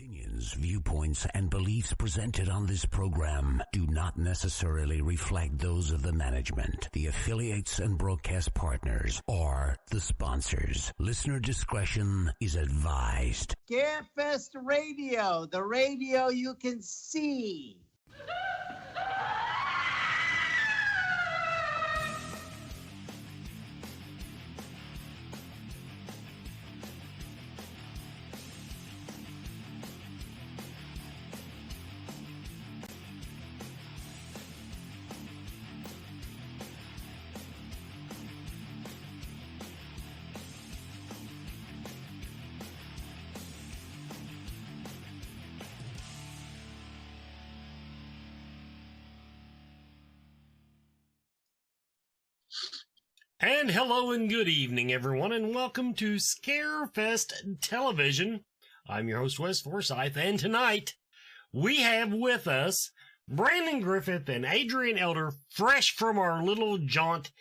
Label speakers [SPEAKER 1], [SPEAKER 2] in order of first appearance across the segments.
[SPEAKER 1] Opinions, viewpoints, and beliefs presented on this program do not necessarily reflect those of the management, the affiliates and broadcast partners, or the sponsors. Listener discretion is advised.
[SPEAKER 2] Scarefest Radio, the radio you can see.
[SPEAKER 3] And hello and good evening, everyone, and welcome to Scarefest Television. I'm your host, Wes Forsyth, and tonight we have with us Brandon Griffith and Adrian Elder, fresh from our little jaunt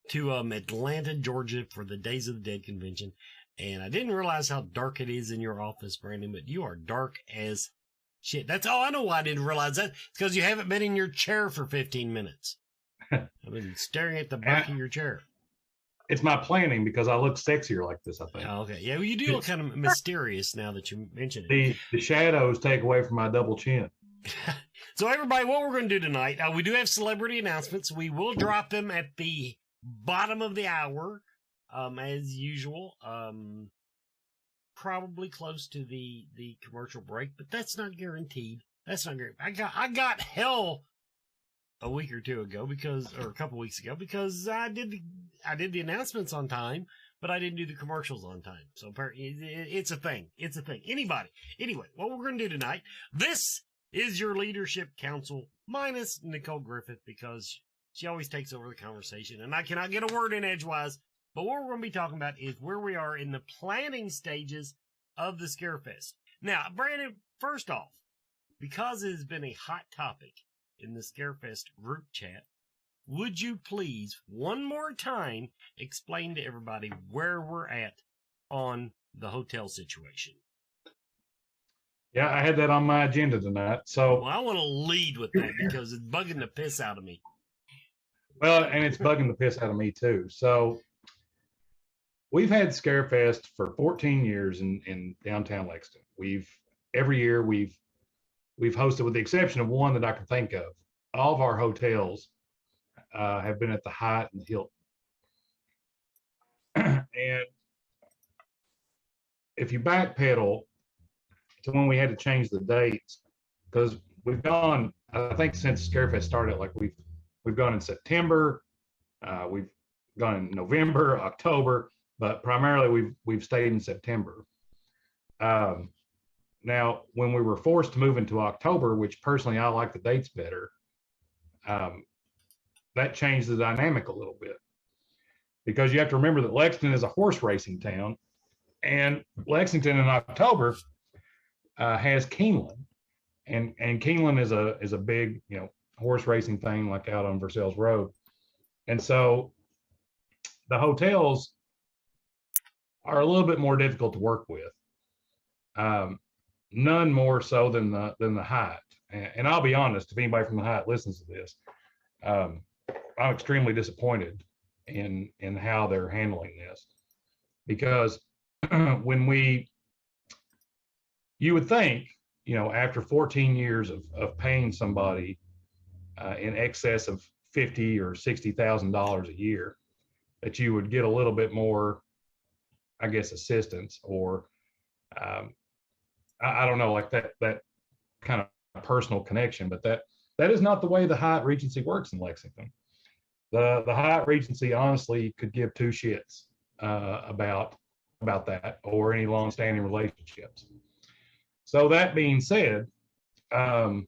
[SPEAKER 3] to Atlanta, Georgia for the Days of the Dead convention. And I didn't realize how dark it is in your office, Brandon, but you are dark as shit. That's all I know why I didn't realize that. It's because you haven't been in your chair for 15 minutes. I've been staring at the back of your chair.
[SPEAKER 4] It's my planning because I look sexier like this, I think.
[SPEAKER 3] Oh, okay. Yeah, well, you do look kind of mysterious now that you mention it.
[SPEAKER 4] The shadows take away from my double chin.
[SPEAKER 3] So, everybody, what we're going to do tonight, we do have celebrity announcements. We will drop them at the bottom of the hour, as usual. Probably close to the commercial break, but that's not guaranteed. That's not guaranteed. I got hell a week or two ago or a couple weeks ago because I did the announcements on time, but I didn't do the commercials on time. So apparently it's a thing. It's a thing. Anyway, what we're going to do tonight, this is your leadership council minus Nicole Griffith because she always takes over the conversation and I cannot get a word in edgewise. But what we're going to be talking about is where we are in the planning stages of the Scarefest. Now, Brandon, first off, because it has been a hot topic in the Scarefest group chat, would you please, one more time, explain to everybody where we're at on the hotel situation?
[SPEAKER 4] Yeah, I had that on my agenda tonight. So,
[SPEAKER 3] well, I want to lead with that because it's bugging the piss out of me.
[SPEAKER 4] Well, and it's bugging the piss out of me too. So, we've had Scarefest for 14 years in downtown Lexington. Every year we've hosted, with the exception of one that I can think of. All of our hotels have been at the Hyatt and the Hilton. And if you backpedal to when we had to change the dates, because we've gone, I think since Scarefest started, like we've gone in September, we've gone in November, October, but primarily we've stayed in September. Now, when we were forced to move into October, which personally I like the dates better, that changed the dynamic a little bit. Because you have to remember that Lexington is a horse racing town, and Lexington in October has Keeneland, and Keeneland is a big horse racing thing like out on Versailles Road, and so the hotels are a little bit more difficult to work with. None more so than the Hyatt. And I'll be honest, if anybody from the Hyatt listens to this, I'm extremely disappointed in how they're handling this. Because you would think, after 14 years of paying somebody in excess of $50,000 or $60,000 a year, that you would get a little bit more, I guess, assistance or I don't know, like that kind of personal connection, but that is not the way the Hyatt Regency works in Lexington. The Hyatt Regency honestly could give two shits about that or any long-standing relationships. So that being said, and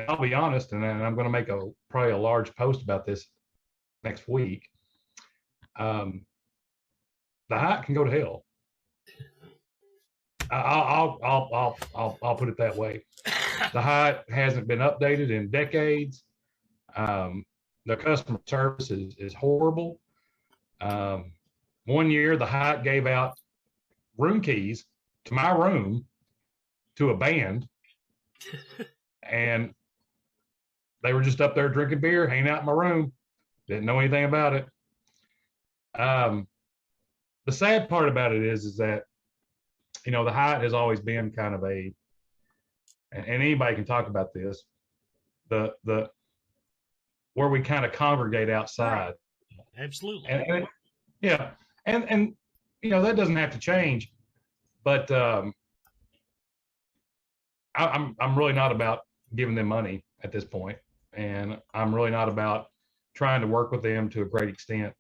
[SPEAKER 4] I'll be honest, and I'm going to make probably a large post about this next week. The Hyatt can go to hell. I'll put it that way. The Hyatt hasn't been updated in decades. The customer service is horrible. One year, the Hyatt gave out room keys to my room to a band, and they were just up there drinking beer, hanging out in my room. Didn't know anything about it. The sad part about it is that, you know, the Hyatt has always been kind of and anybody can talk about this, the where we kind of congregate outside.
[SPEAKER 3] Absolutely.
[SPEAKER 4] And yeah. And, you know, that doesn't have to change, but, I'm really not about giving them money at this point, and I'm really not about trying to work with them to a great extent.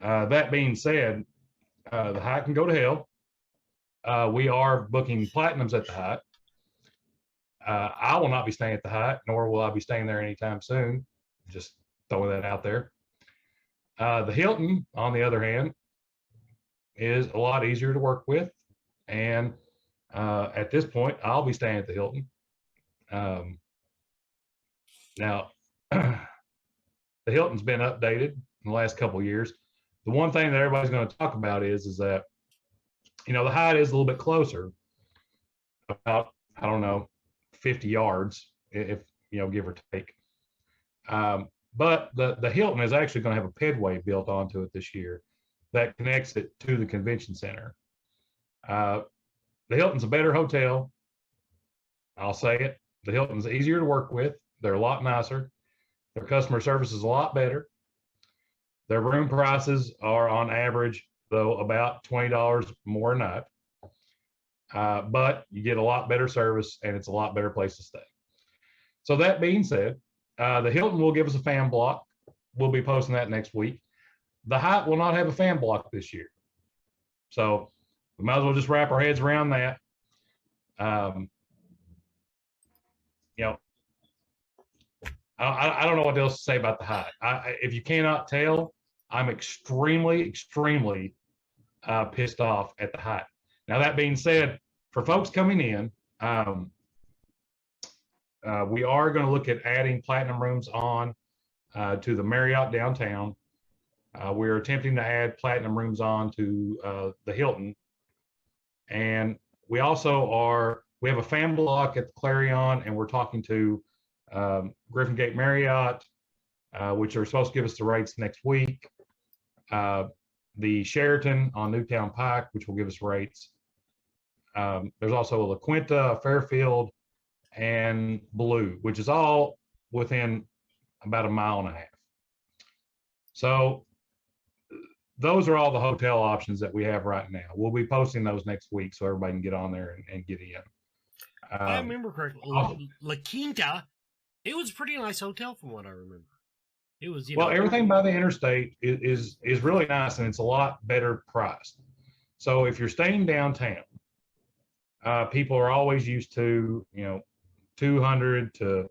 [SPEAKER 4] That being said, the Hyatt can go to hell. We are booking platinums at the Hyatt. I will not be staying at the Hyatt, nor will I be staying there anytime soon. Just throwing that out there. The Hilton, on the other hand, is a lot easier to work with, and at this point, I'll be staying at the Hilton. Now, the Hilton's been updated in the last couple of years. The one thing that everybody's going to talk about is that, you know, the Hyatt is a little bit closer, about, I don't know, 50 yards, if, you know, give or take. But the Hilton is actually going to have a pedway built onto it this year that connects it to the convention center. The Hilton's a better hotel. I'll say it. The Hilton's easier to work with. They're a lot nicer. Their customer service is a lot better. Their room prices are on average, though, about $20 more a night. But you get a lot better service, and it's a lot better place to stay. So that being said, the Hilton will give us a fan block. We'll be posting that next week. The Hyatt will not have a fan block this year. So we might as well just wrap our heads around that. You know, I don't know what else to say about the Hyatt. If you cannot tell, I'm extremely pissed off at the Hyatt. Now, that being said, for folks coming in, we are going to look at adding platinum rooms on to the Marriott downtown. We're attempting to add platinum rooms on to the Hilton. And we also we have a fan block at the Clarion, and we're talking to Griffin Gate Marriott, which are supposed to give us the rates next week. The Sheraton on Newtown Pike, which will give us rates. There's also a La Quinta, Fairfield, and Blue, which is all within about a mile and a half. So those are all the hotel options that we have right now. We'll be posting those next week so everybody can get on there and get in.
[SPEAKER 3] I remember correctly. La Quinta, it was a pretty nice hotel from what I remember. It was, you know,
[SPEAKER 4] everything by the interstate is really nice, and it's a lot better priced. So if you're staying downtown, people are always used to, you know, $200 to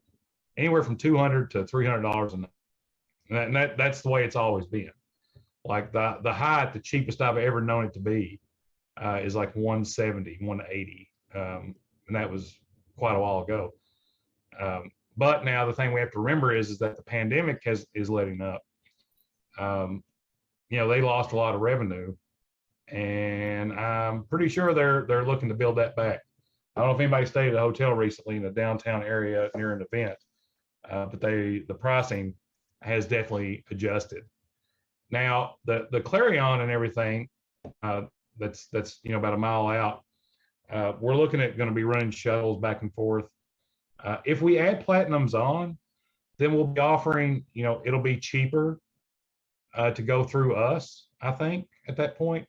[SPEAKER 4] anywhere from $200 to $300 a night, and that's the way it's always been. Like the Hyatt, the cheapest I've ever known it to be, is like $170, $180, and that was quite a while ago. But now the thing we have to remember is that the pandemic is letting up. You know, they lost a lot of revenue, and I'm pretty sure they're looking to build that back. I don't know if anybody stayed at a hotel recently in the downtown area near an event, but the pricing has definitely adjusted. Now the Clarion and everything, that's you know, about a mile out. We're looking at going to be running shuttles back and forth. If we add platinums on, then we'll be offering, you know, it'll be cheaper to go through us, I think, at that point,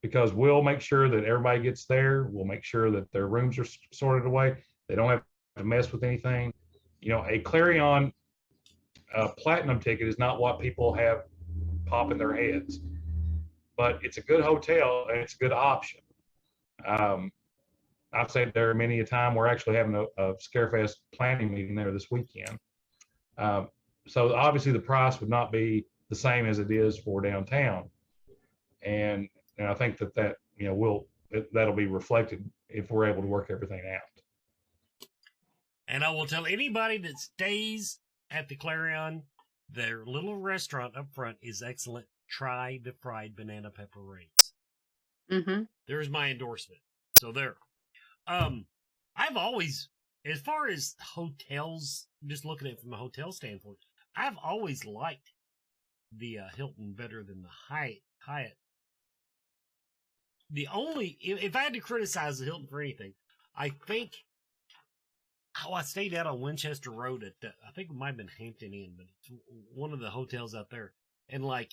[SPEAKER 4] because we'll make sure that everybody gets there. We'll make sure that their rooms are sorted away. They don't have to mess with anything. You know, a Clarion platinum ticket is not what people have pop in their heads, but it's a good hotel and it's a good option. I've said there many a time. We're actually having a Scarefest planning meeting there this weekend. So obviously the price would not be the same as it is for downtown, and I think that you know that'll be reflected if we're able to work everything out.
[SPEAKER 3] And I will tell anybody that stays at the Clarion, their little restaurant up front is excellent. Try the fried banana pepper rings.
[SPEAKER 5] Mm-hmm.
[SPEAKER 3] There's my endorsement. So there. I've always, as far as hotels, just looking at it from a hotel standpoint, I've always liked the Hilton better than the Hyatt. The only, if I had to criticize the Hilton for anything, I think, I stayed out on Winchester Road at, I think it might have been Hampton Inn, but it's one of the hotels out there. And like,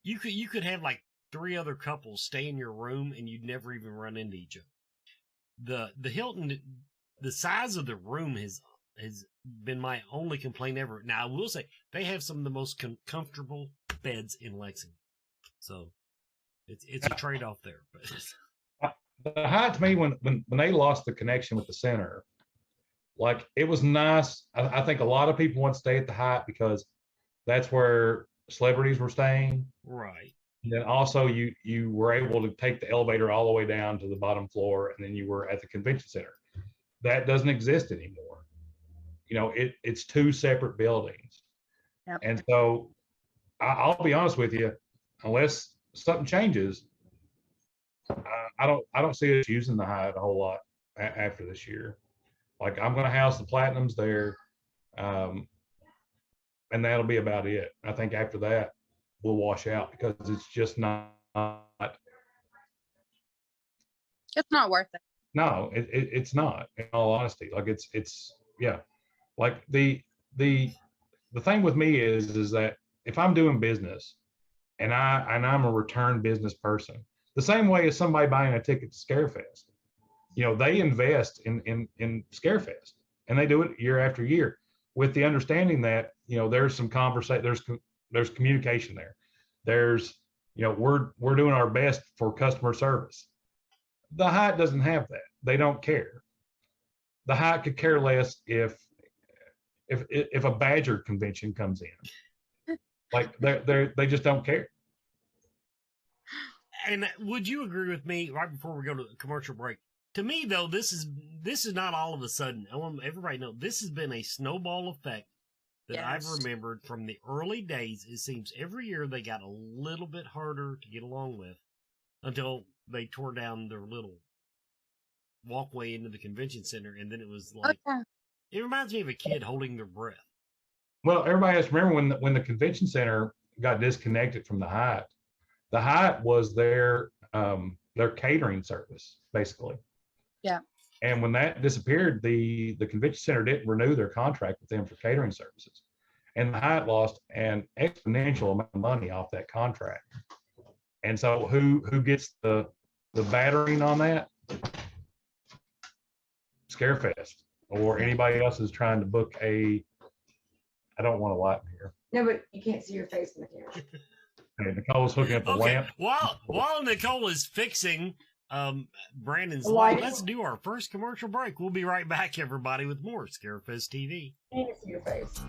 [SPEAKER 3] you could have like 3 other couples stay in your room and you'd never even run into each other. The Hilton, the size of the room has been my only complaint ever. Now, I will say they have some of the most comfortable beds in Lexington. So it's a trade-off there. But
[SPEAKER 4] the Hyatt, to me, when they lost the connection with the center, like, it was nice. I think a lot of people want to stay at the Hyatt because that's where celebrities were staying.
[SPEAKER 3] Right.
[SPEAKER 4] And then also you were able to take the elevator all the way down to the bottom floor, and then you were at the convention center. That doesn't exist anymore. It's 2 separate buildings.
[SPEAKER 5] Yep.
[SPEAKER 4] And so I'll be honest with you, unless something changes, I don't see us using the Hyatt a whole lot after this year. Like, I'm going to house the Platinums there, and that'll be about it. I think after that, we'll wash out because it's just not.
[SPEAKER 5] It's not worth it.
[SPEAKER 4] No, it's not. In all honesty, like it's yeah. Like the thing with me is that if I'm doing business, and I'm a return business person, the same way as somebody buying a ticket to Scarefest. They invest in Scarefest, and they do it year after year with the understanding that, there's some there's communication there. There's, we're doing our best for customer service. The Hyatt doesn't have that. They don't care. The Hyatt could care less if a Badger convention comes in. Like, they just don't care.
[SPEAKER 3] And would you agree with me, right before we go to the commercial break? To me, though, this is not all of a sudden. I want everybody to know this has been a snowball effect that
[SPEAKER 5] Yes.
[SPEAKER 3] I've remembered from the early days. It seems every year they got a little bit harder to get along with until they tore down their little walkway into the convention center, and then it was like,
[SPEAKER 5] Okay.
[SPEAKER 3] it reminds me of a kid holding their breath.
[SPEAKER 4] Well, everybody has to remember when the convention center got disconnected from the Hyatt was their catering service, basically.
[SPEAKER 5] Yeah.
[SPEAKER 4] And when that disappeared, the convention center didn't renew their contract with them for catering services. And the Hyatt lost an exponential amount of money off that contract. And so who gets the battering on that? Scarefest, or anybody else is trying to book I don't want to light in here.
[SPEAKER 6] No, but you can't see your face in the camera.
[SPEAKER 4] Okay, Nicole's hooking up the lamp.
[SPEAKER 3] While Nicole is fixing Brandon's
[SPEAKER 6] Why-
[SPEAKER 3] light, let's do our first commercial break. We'll be right back, everybody, with more Scarefest TV.
[SPEAKER 6] You can't see your face.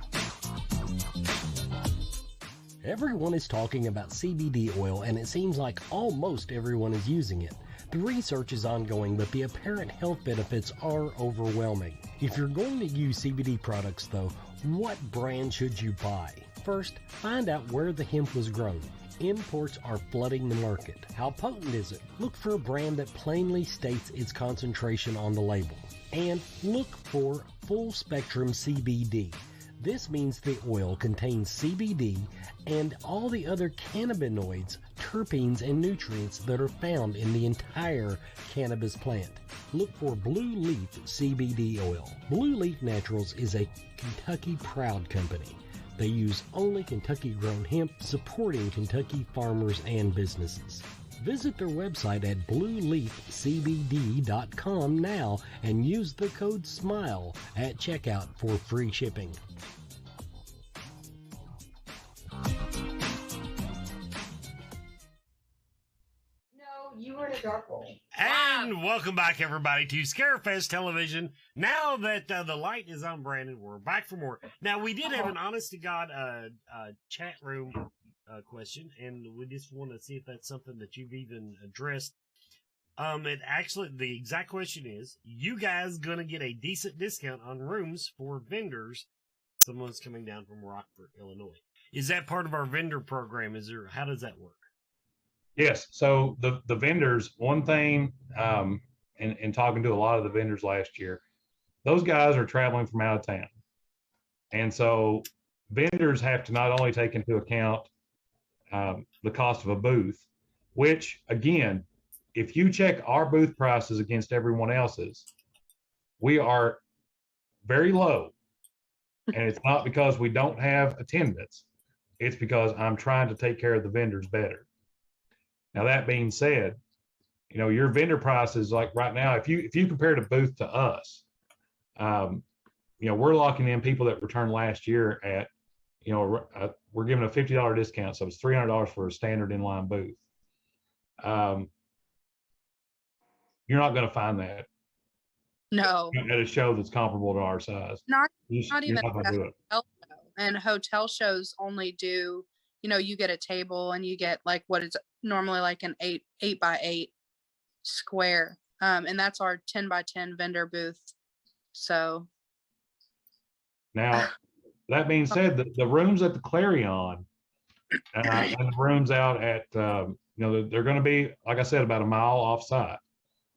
[SPEAKER 7] Everyone is talking about CBD oil, and it seems like almost everyone is using it. The research is ongoing, but the apparent health benefits are overwhelming. If you're going to use CBD products, though, what brand should you buy? First, find out where the hemp was grown. Imports are flooding the market. How potent is it? Look for a brand that plainly states its concentration on the label. And look for full spectrum CBD. This means the oil contains CBD and all the other cannabinoids, terpenes, and nutrients that are found in the entire cannabis plant. Look for Blue Leaf CBD oil. Blue Leaf Naturals is a Kentucky proud company. They use only Kentucky-grown hemp, supporting Kentucky farmers and businesses. Visit their website at blueleafcbd.com now and use the code SMILE at checkout for free shipping.
[SPEAKER 6] No, you were in a dark hole.
[SPEAKER 3] And welcome back, everybody, to Scarefest Television. Now that the light is on Brandon, we're back for more. Now, we did have an honest-to-God chat room question, and we just want to see if that's something that you've even addressed. It actually, the exact question is, you guys gonna get a decent discount on rooms for vendors? Someone's coming down from Rockford, Illinois. Is that part of our vendor program? How does that work?
[SPEAKER 4] Yes. So the vendors, one thing, and talking to a lot of the vendors last year, those guys are traveling from out of town. And so vendors have to not only take into account the cost of a booth, which again, if you check our booth prices against everyone else's, we are very low. And it's not because we don't have attendance. It's because I'm trying to take care of the vendors better. Now, that being said, you know, your vendor prices, like right now, if you compare the booth to us, you know, we're locking in people that returned last year at, you know, we're giving a $50 discount. So it's $300 for a standard inline booth. You're not going to find that
[SPEAKER 5] No,
[SPEAKER 4] at a show that's comparable to our size.
[SPEAKER 5] not
[SPEAKER 4] You're
[SPEAKER 5] even
[SPEAKER 4] not going to do it.
[SPEAKER 5] hotel show. And hotel shows only do, you know, you get a table and you get like what is normally like an 8x8 square. And that's our 10x10 vendor booth. So
[SPEAKER 4] Now, that being said, the rooms at the Clarion and the rooms out at, you know, they're going to be, like I said, about a mile off site,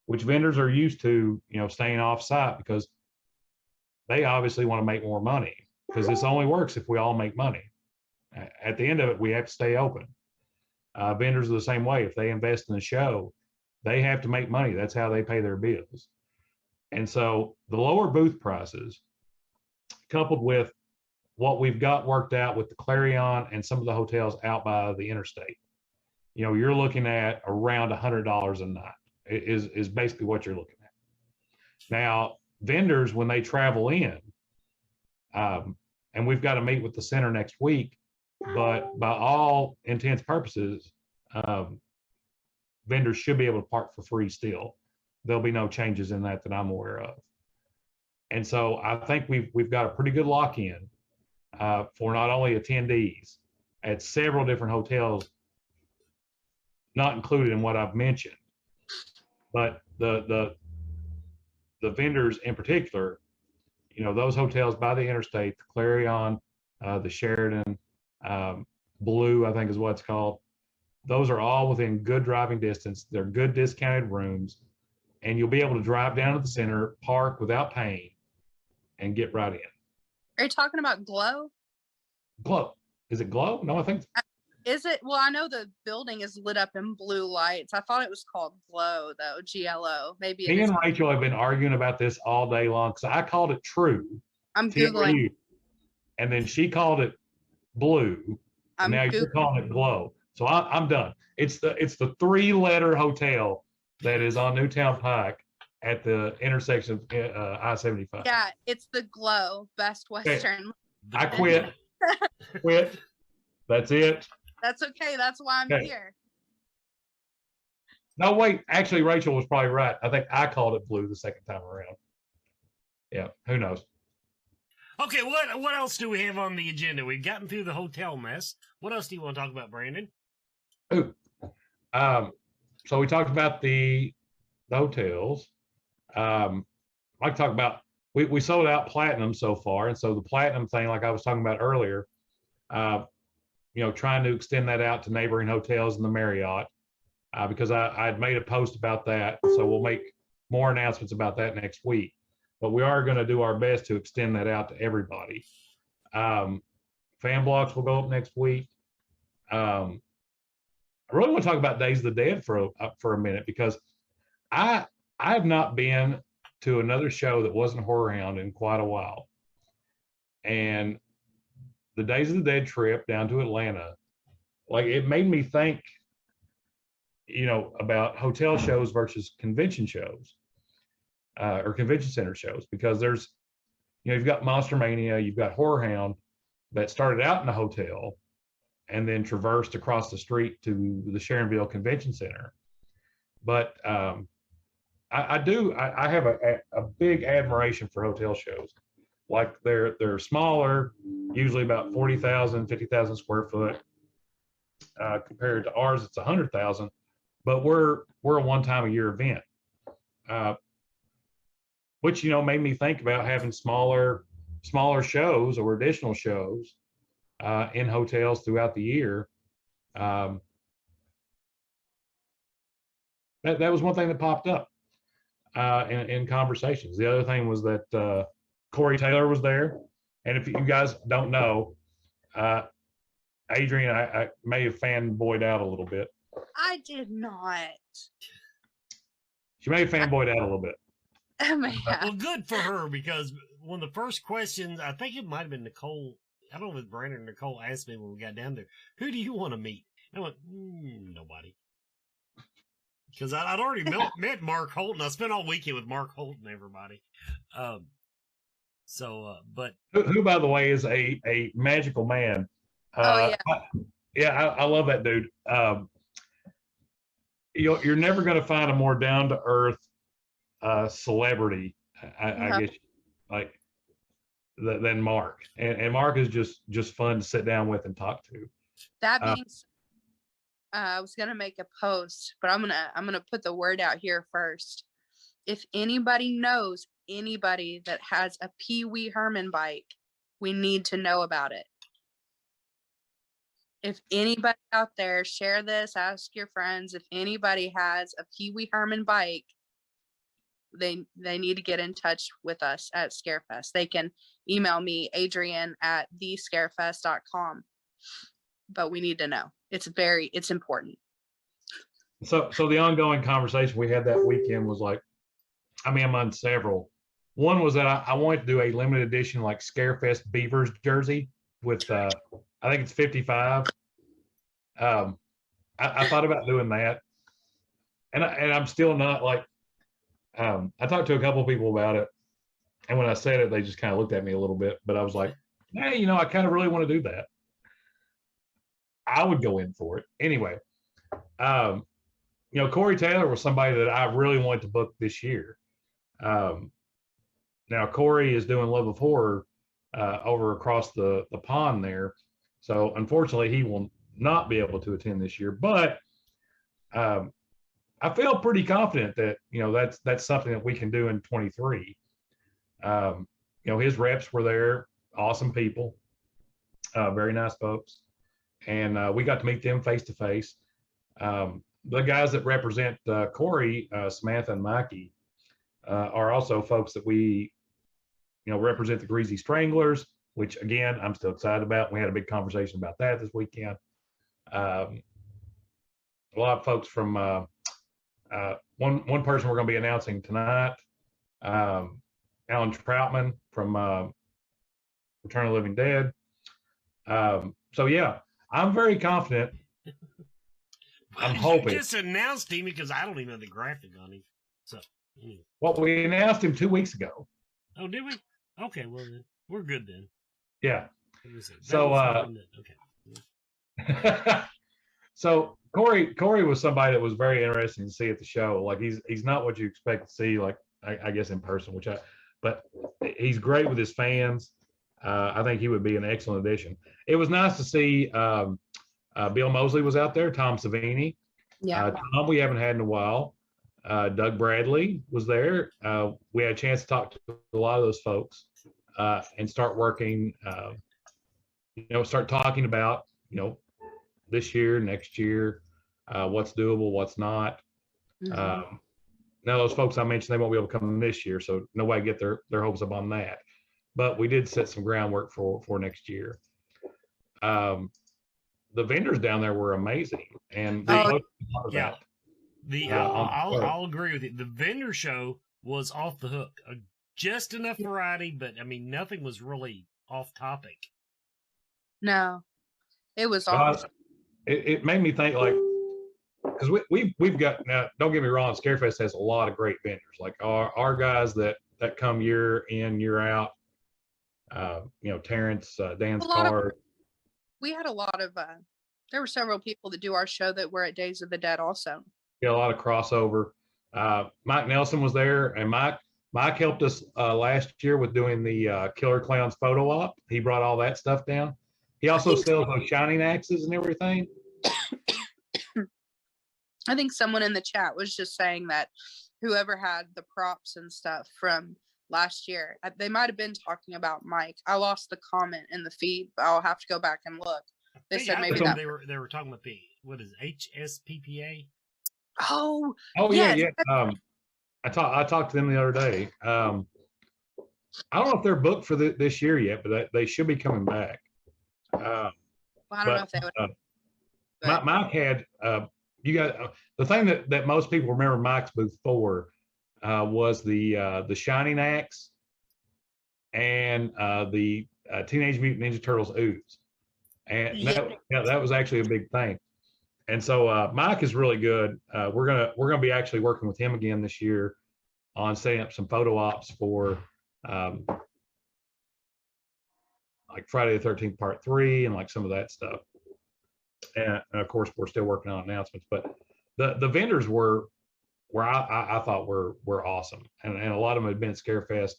[SPEAKER 4] which vendors are used to, you know, staying off site because they obviously want to make more money, because this only works if we all make money. At the end of it, we have to stay open. Vendors are the same way. If they invest in the show, they have to make money. That's how they pay their bills. And so the lower booth prices, coupled with what we've got worked out with the Clarion and some of the hotels out by the interstate, you know, you're looking at around $100 a night is basically what you're looking at. Now, vendors, when they travel in, and we've got to meet with the center next week, but by all intents purposes, vendors should be able to park for free still. There'll be no changes in that I'm aware of. And so I think we've got a pretty good lock-in for not only attendees at several different hotels, not included in what I've mentioned, but the vendors in particular, you know, those hotels by the interstate, the Clarion, the Sheridan, Blue, I think is what it's called. Those are all within good driving distance. They're good discounted rooms, and you'll be able to drive down to the center, park without paying, and get right in.
[SPEAKER 5] are you talking about Glow?
[SPEAKER 4] Glow. Is it Glow? No, I think.
[SPEAKER 5] Is it? Well, I know the building is lit up in blue lights. I thought it was called Glow, though. GLO. Maybe it
[SPEAKER 4] Me
[SPEAKER 5] is.
[SPEAKER 4] and Rachel have been arguing about this all day long because I called it True.
[SPEAKER 5] I'm
[SPEAKER 4] TRU,
[SPEAKER 5] Googling.
[SPEAKER 4] and then she called it Blue. And now you're calling it Glow. So I'm done. It's the 3-letter hotel that is on Newtown Pike at the intersection of I-75.
[SPEAKER 5] Yeah, it's the Glow Best Western.
[SPEAKER 4] I quit. Quit. That's it.
[SPEAKER 5] That's okay. That's why I'm
[SPEAKER 4] Okay.
[SPEAKER 5] here.
[SPEAKER 4] No, wait. Actually, Rachel was probably right. I think I called it Blue the second time around. Yeah. Who knows?
[SPEAKER 3] Okay, what else do we have on the agenda? We've gotten through the hotel mess. What else do you want to talk about, Brandon?
[SPEAKER 4] Ooh. So we talked about the hotels. I'd like to talk about, we sold out Platinum so far. And so the Platinum thing, like I was talking about earlier, you know, trying to extend that out to neighboring hotels in the Marriott, because I had made a post about that. So we'll make more announcements about that next week. But we are going to do our best to extend that out to everybody. Fan blocks will go up next week. I really want to talk about Days of the Dead for a minute, because I have not been to another show that wasn't Horror Hound in quite a while. And the Days of the Dead trip down to Atlanta, like, it made me think, you know, about hotel shows versus convention shows, or convention center shows, because there's, you know, you've got Monster Mania, you've got Horror Hound that started out in a hotel and then traversed across the street to the Sharonville Convention Center. But I have a big admiration for hotel shows. Like, they're smaller, usually about 40,000, 50,000 square foot. Compared to ours, it's 100,000. But we're a one-time-a-year event, which, you know, made me think about having smaller shows or additional shows in hotels throughout the year. That was one thing that popped up. in conversations. The other thing was that Corey Taylor was there. And if you guys don't know, Adrian, I may have fanboyed out a little bit.
[SPEAKER 5] I did not.
[SPEAKER 4] She may have fanboyed out a little bit.
[SPEAKER 3] Well, good for her, because one of the first questions, I think it might have been Nicole, I don't know if Brandon or Nicole asked me when we got down there, who do you want to meet? And I went, nobody. Because I'd already met Mark Holt, and I spent all weekend with Mark Holt and everybody. But
[SPEAKER 4] Who, by the way, is a magical man.
[SPEAKER 5] Oh, yeah.
[SPEAKER 4] I love that dude. You're never going to find a more down to earth celebrity, I guess, like than Mark. And Mark is just fun to sit down with and talk to.
[SPEAKER 5] That being said, I was gonna make a post, but I'm gonna put the word out here first. If anybody knows anybody that has a Pee Wee Herman bike, we need to know about it. If anybody out there, share this, ask your friends. If anybody has a Pee Wee Herman bike, they need to get in touch with us at Scarefest. They can email me, adrian@thescarefest.com. But we need to know. It's important.
[SPEAKER 4] So the ongoing conversation we had that weekend was like, among several. One was that I wanted to do a limited edition like Scarefest Beavers jersey with I think it's 55. I thought about doing that, and I'm still not like. I talked to a couple of people about it, and when I said it, they just kind of looked at me a little bit. But I was like, hey, I kind of really want to do that. I would go in for it anyway. Corey Taylor was somebody that I really wanted to book this year. Now Corey is doing Love of Horror over across the pond there, so unfortunately he will not be able to attend this year. But I feel pretty confident that that's something that we can do in 23. His reps were there, awesome people, very nice folks. And we got to meet them face to face. The guys that represent Corey, Samantha and Mikey, are also folks that we, represent the Greasy Stranglers, which again, I'm still excited about. We had a big conversation about that this weekend. A lot of folks from one person we're going to be announcing tonight, Alan Troutman from Return of the Living Dead. So yeah, I'm very confident. I'm hoping.
[SPEAKER 3] You just announced him because I don't even know the graphic on him. So, anyway.
[SPEAKER 4] Well, we announced him 2 weeks ago.
[SPEAKER 3] Oh, did we? Okay, well then we're good then.
[SPEAKER 4] Yeah.
[SPEAKER 3] So,
[SPEAKER 4] okay. So Corey was somebody that was very interesting to see at the show. Like he's not what you expect to see, like I guess in person, but he's great with his fans. I think he would be an excellent addition. It was nice to see Bill Mosley was out there, Tom Savini.
[SPEAKER 5] Yeah.
[SPEAKER 4] Tom we haven't had in a while. Doug Bradley was there. We had a chance to talk to a lot of those folks and start working, start talking about, this year, next year, what's doable, what's not.
[SPEAKER 5] Mm-hmm.
[SPEAKER 4] Now those folks I mentioned, they won't be able to come this year, so nobody get their hopes up on that. But we did set some groundwork for next year. The vendors down there were amazing, and
[SPEAKER 3] I'll agree with you. The vendor show was off the hook. Just enough variety, but nothing was really off topic.
[SPEAKER 5] No, it was awesome.
[SPEAKER 4] It made me think, like, because we've got, now don't get me wrong, Scarefest has a lot of great vendors, like our guys that come year in, year out. Terrence, Dan's Card.
[SPEAKER 5] We had a lot of there were several people that do our show that were at Days of the Dead also.
[SPEAKER 4] Yeah, a lot of crossover. Mike Nelson was there, and Mike helped us last year with doing the Killer Clowns photo op. He brought all that stuff down. He also sells those shining axes and everything.
[SPEAKER 5] I think someone in the chat was just saying that whoever had the props and stuff from last year, they might have been talking about Mike. I lost the comment in the feed, but I'll have to go back and look. They said maybe that
[SPEAKER 3] they were talking about the HSPPA.
[SPEAKER 5] Oh
[SPEAKER 4] yeah. I talked to them the other day. I don't know if they're booked for this year yet, but they should be coming back.
[SPEAKER 5] Well, I don't know if they would.
[SPEAKER 4] Mike had you got the thing that most people remember Mike's booth for was the Shining Axe and the Teenage Mutant Ninja Turtles ooze, and that was actually a big thing. And so Mike is really good. We're gonna be actually working with him again this year on setting up some photo ops for like Friday the 13th Part 3 and like some of that stuff. And of course, we're still working on announcements. But the vendors were I thought were awesome, and a lot of them had been at Scarefest,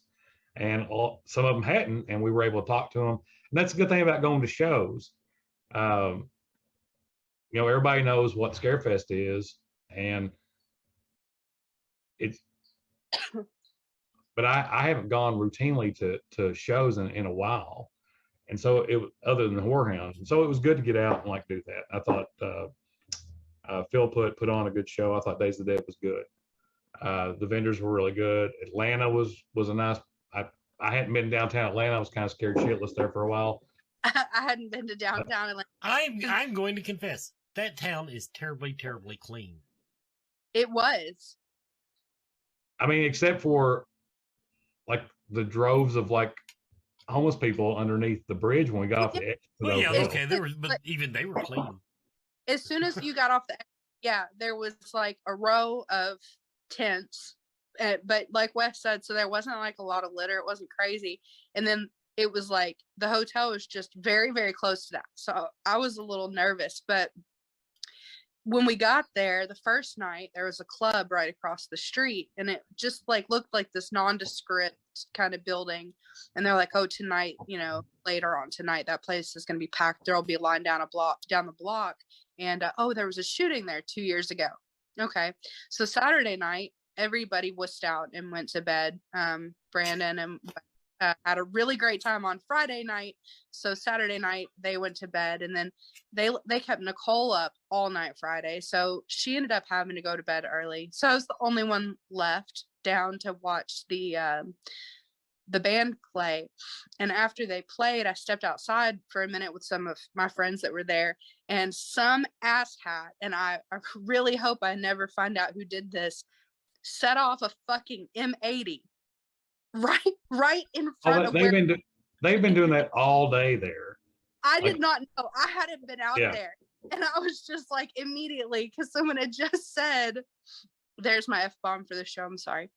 [SPEAKER 4] and some of them hadn't, and we were able to talk to them. And that's a good thing about going to shows. You know, everybody knows what Scarefest is, and it's. But I haven't gone routinely to shows in a while, and so it was other than the Warhounds, and so it was good to get out and like do that. I thought Phil put on a good show. I thought Days of the Dead was good. The vendors were really good. Atlanta was a nice. I hadn't been downtown Atlanta. I was kind of scared shitless there for a while.
[SPEAKER 5] I hadn't been to downtown Atlanta.
[SPEAKER 3] I'm going to confess that town is terribly, terribly clean.
[SPEAKER 5] It was.
[SPEAKER 4] I mean, except for like the droves of like homeless people underneath the bridge when we got off the exit.
[SPEAKER 3] Well, yeah, okay, but even they were clean.
[SPEAKER 5] As soon as you got off the, there was like a row of tents, but like Wes said, so there wasn't like a lot of litter. It wasn't crazy, and then it was like the hotel was just very, very close to that. So I was a little nervous, but when we got there the first night, there was a club right across the street, and it just like looked like this nondescript kind of building. And they're like, oh, tonight, you know, later on tonight, that place is going to be packed. There'll be a line down the block. And oh, there was a shooting there 2 years ago. Okay. So Saturday night, everybody wussed out and went to bed. Brandon and had a really great time on Friday night. So Saturday night they went to bed, and then they kept Nicole up all night Friday. So she ended up having to go to bed early. So I was the only one left down to watch the band play. And after they played, I stepped outside for a minute with some of my friends that were there, and some asshat, and I really hope I never find out who did this, set off a fucking M80 right in front of
[SPEAKER 4] they've been doing that all day there.
[SPEAKER 5] I did not know. I hadn't been out there, and I was just like immediately, because someone had just said, there's my F-bomb for the show, I'm sorry.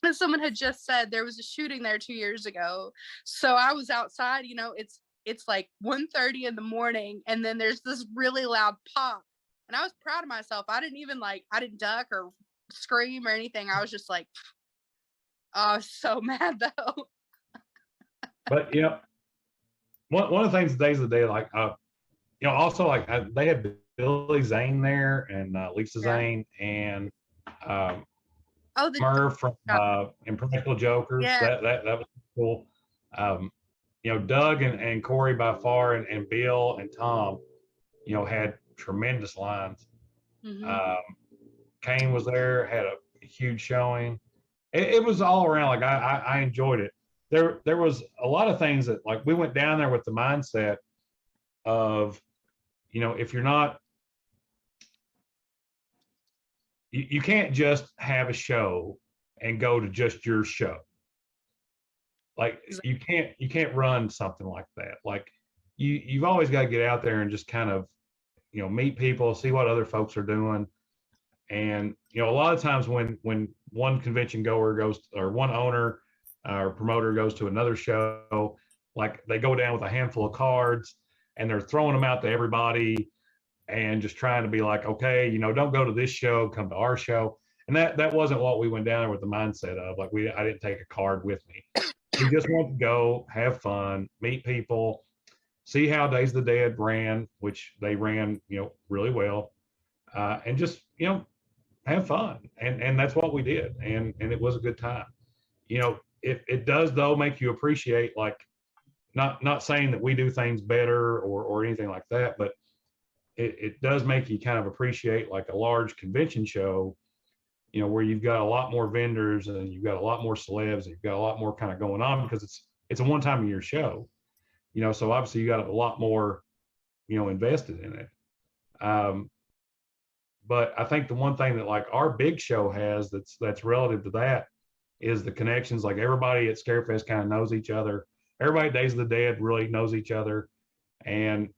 [SPEAKER 5] And someone had just said there was a shooting there 2 years ago. So I was outside, you know, it's like 1:30 in the morning, and then there's this really loud pop, and I was proud of myself. I didn't duck or scream or anything. I was just like, I was so mad though.
[SPEAKER 4] But yeah, one of the things, Days of the Day, like you know, also like they had Billy Zane there, and Lisa Zane, and Merv from Impractical Jokers.
[SPEAKER 5] Yeah.
[SPEAKER 4] That was cool. You know, Doug and Corey by far, and Bill and Tom, you know, had tremendous lines.
[SPEAKER 5] Mm-hmm.
[SPEAKER 4] Kane was there, had a huge showing. It was all around, like I enjoyed it. There was a lot of things that, like, we went down there with the mindset of, you know, if you're not, you can't just have a show and go to just your show. Like, you can't run something like that. Like, you've always got to get out there and just kind of, you know, meet people, see what other folks are doing. And, you know, a lot of times when one convention goer goes, or one owner or promoter goes to another show, like, they go down with a handful of cards and they're throwing them out to everybody and just trying to be like, okay, you know, don't go to this show, come to our show. And that wasn't what we went down there with the mindset of. Like, I didn't take a card with me. We just wanted to go, have fun, meet people, see how Days of the Dead ran, which they ran, you know, really well, and just, you know, have fun. And that's what we did. And it was a good time. You know, it does, though, make you appreciate, like, not saying that we do things better or anything like that, but it does make you kind of appreciate, like, a large convention show where you've got a lot more vendors and you've got a lot more celebs and you've got a lot more kind of going on because it's a one time a year show, so obviously you got a lot more, invested in it. But I think the one thing that like our big show has that's relative to that is the connections. Like everybody at Scarefest kind of knows each other. Everybody at Days of the Dead really knows each other. And,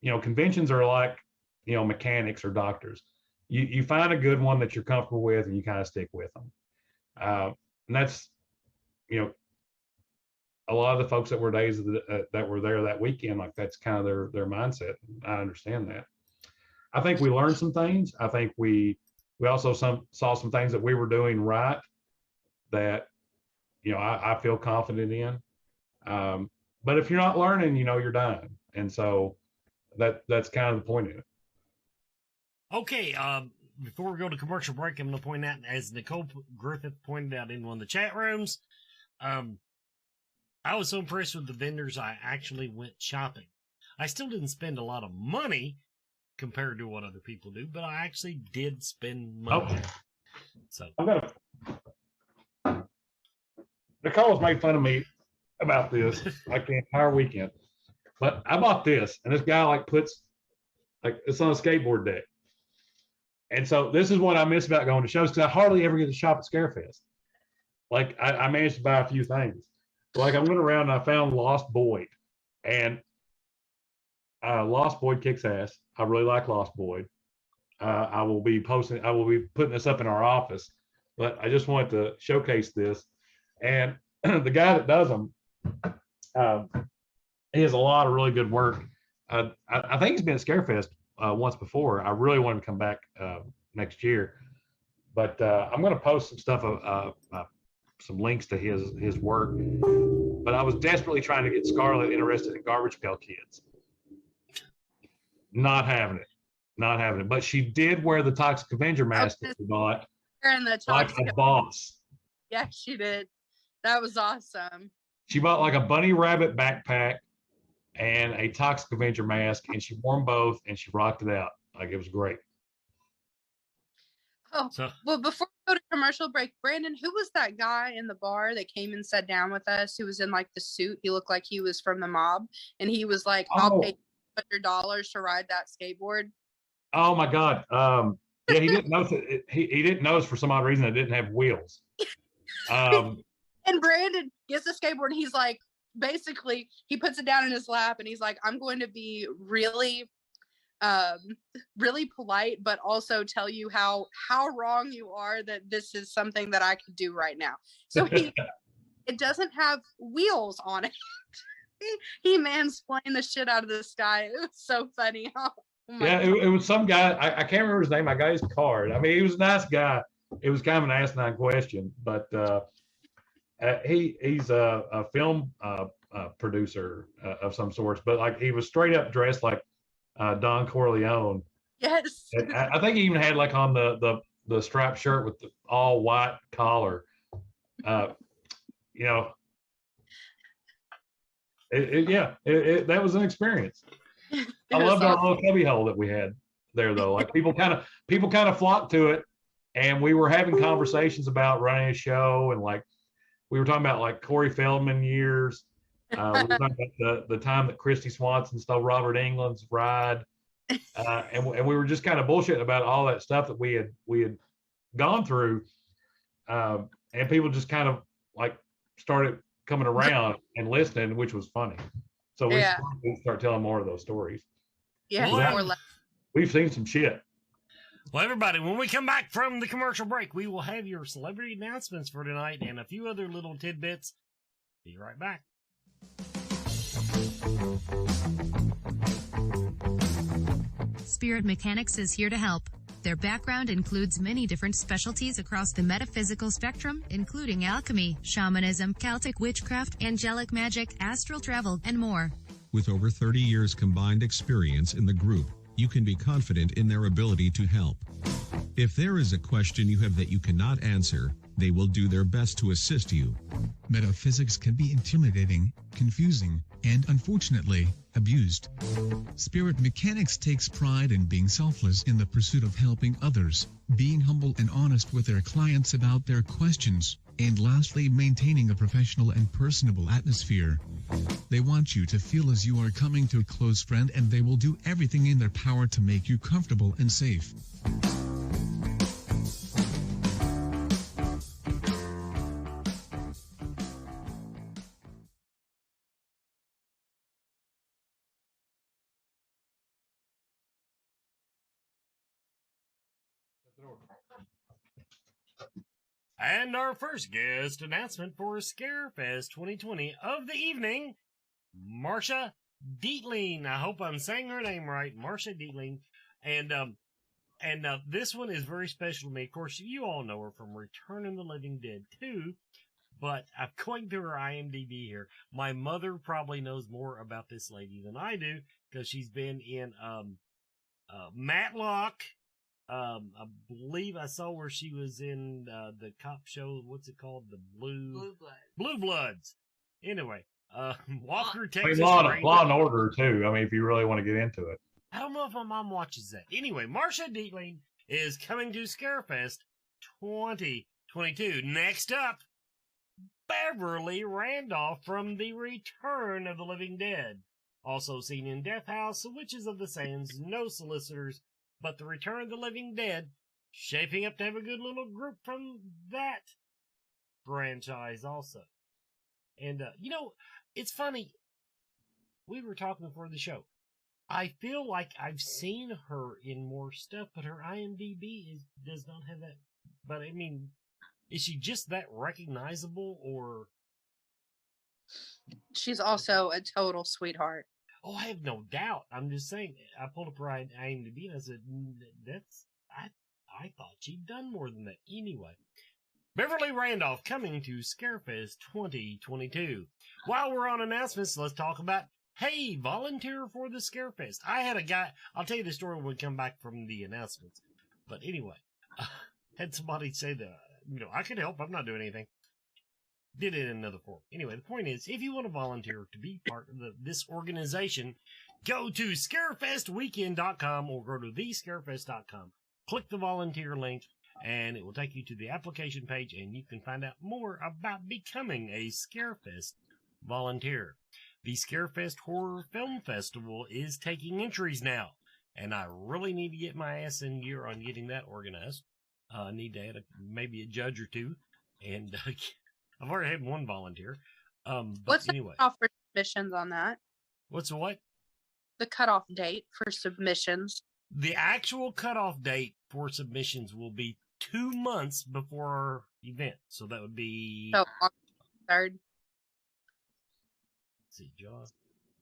[SPEAKER 4] conventions are like, mechanics or doctors. You find a good one that you're comfortable with and you kind of stick with them. And that's, a lot of the folks that were that were there that weekend, like that's kind of their mindset. I understand that. I think we learned some things. I think we also saw some things that we were doing right that, I feel confident in. But if you're not learning, you're done. And so that's kind of the point of it.
[SPEAKER 3] Okay. Before we go to commercial break, I'm going to point out, as Nicole Griffith pointed out in one of the chat rooms, I was so impressed with the vendors, I actually went shopping. I still didn't spend a lot of money compared to what other people do, but I actually did spend money. So
[SPEAKER 4] Nicole's made fun of me about this like the entire weekend, but I bought this, and this guy puts it's on a skateboard deck, and so this is what I miss about going to shows because I hardly ever get to shop at Scarefest. I managed to buy a few things. I went around and I found Lost Boyd, and Lost Boyd kicks ass. I really like Lost Boyd. I will be putting this up in our office, but I just wanted to showcase this. And the guy that does them, he has a lot of really good work. I think he's been at Scarefest once before. I really want him to come back next year, but I'm going to post some stuff, some links to his work. But I was desperately trying to get Scarlett interested in Garbage Pail Kids. Not having it. But she did wear the Toxic Avenger mask that she bought. Like a boss.
[SPEAKER 5] Yeah, she did. That was awesome.
[SPEAKER 4] She bought like a bunny rabbit backpack and a Toxic Avenger mask, and she wore them both, and she rocked it out. It was great.
[SPEAKER 5] Oh, well, before we go to commercial break, Brandon, who was that guy in the bar that came and sat down with us who was in the suit? He looked like he was from the mob, and he was like, I'll pay $100 to ride that skateboard.
[SPEAKER 4] Oh my God. Yeah, he didn't notice it. He didn't notice for some odd reason it didn't have wheels.
[SPEAKER 5] And Brandon gets the skateboard and he's like, basically he puts it down in his lap and he's like, I'm going to be really polite, but also tell you how wrong you are, that this is something that I could do right now. So it doesn't have wheels on it. He mansplained the shit out of this guy. It was so funny.
[SPEAKER 4] Yeah, it was some guy. I can't remember his name. I got his card. I mean, he was a nice guy. It was kind of an asinine question, but he's a film producer of some sorts. But he was straight up dressed like Don Corleone.
[SPEAKER 5] Yes.
[SPEAKER 4] And I think he even had on the striped shirt with the all white collar. That was an experience. I loved our little cubby hole that we had there, though. People kind of flocked to it, and we were having conversations about running a show, and we were talking about Corey Feldman years. We were talking about the time that Christy Swanson stole Robert Englund's ride, and we were just kind of bullshitting about all that stuff that we had gone through, and people just kind of started coming around and listening, which was funny. So we start telling more of those stories.
[SPEAKER 5] Yeah,
[SPEAKER 4] we've seen some shit.
[SPEAKER 3] Well, everybody, when we come back from the commercial break, we will have your celebrity announcements for tonight and a few other little tidbits. Be right back.
[SPEAKER 8] Spirit Mechanics is here to help. Their background includes many different specialties across the metaphysical spectrum, including alchemy, shamanism, Celtic witchcraft, angelic magic, astral travel, and more.
[SPEAKER 9] With over 30 years combined experience in the group, you can be confident in their ability to help. If there is a question you have that you cannot answer, They will do their best to assist you. Metaphysics can be intimidating, confusing, and unfortunately, abused. Spirit Mechanics takes pride in being selfless in the pursuit of helping others, being humble and honest with their clients about their questions, and lastly, maintaining a professional and personable atmosphere. They want you to feel as you are coming to a close friend, and they will do everything in their power to make you comfortable and safe.
[SPEAKER 3] And our first guest announcement for Scarefest 2020 of the evening, Marcia Dietling. I hope I'm saying her name right, Marcia Dietling. And this one is very special to me. Of course, you all know her from Return of the Living Dead 2, but I'm going through her IMDb here. My mother probably knows more about this lady than I do, because she's been in Matlock. I believe I saw where she was in the cop show. What's it called? The Blue Bloods. Anyway, Walker, Texas.
[SPEAKER 4] Law and Order too. I mean, if you really want to get into it.
[SPEAKER 3] I don't know if my mom watches that. Anyway, Marcia Dietling is coming to Scarefest 2022. Next up, Beverly Randolph from the Return of the Living Dead. Also seen in Death House, The Witches of the Sands, No Solicitors, but the Return of the Living Dead, shaping up to have a good little group from that franchise also. And, it's funny. We were talking before the show. I feel like I've seen her in more stuff, but her IMDb does not have that. But, I mean, is she just that recognizable, or?
[SPEAKER 5] She's also a total sweetheart.
[SPEAKER 3] Oh, I have no doubt. I'm just saying, I pulled up her IMDb and I said, I thought she'd done more than that. Anyway, Beverly Randolph coming to Scarefest 2022. While we're on announcements, let's talk about, hey, volunteer for the Scarefest. I had a guy, I'll tell you the story when we come back from the announcements. But anyway, had somebody say that, I could help. I'm not doing anything. Did it in another form. Anyway, the point is, if you want to volunteer to be part of this organization, go to scarefestweekend.com or go to thescarefest.com. Click the volunteer link, and it will take you to the application page, and you can find out more about becoming a Scarefest volunteer. The Scarefest Horror Film Festival is taking entries now, and I really need to get my ass in gear on getting that organized. I need to add maybe a judge or two, and I've already had one volunteer.
[SPEAKER 5] What's the
[SPEAKER 3] anyway.
[SPEAKER 5] cutoff for submissions on that?
[SPEAKER 3] What's the what?
[SPEAKER 5] The cutoff date for submissions.
[SPEAKER 3] The actual cutoff date for submissions will be 2 months before our event. So that would be...
[SPEAKER 5] So, August 3rd.
[SPEAKER 3] Let's see,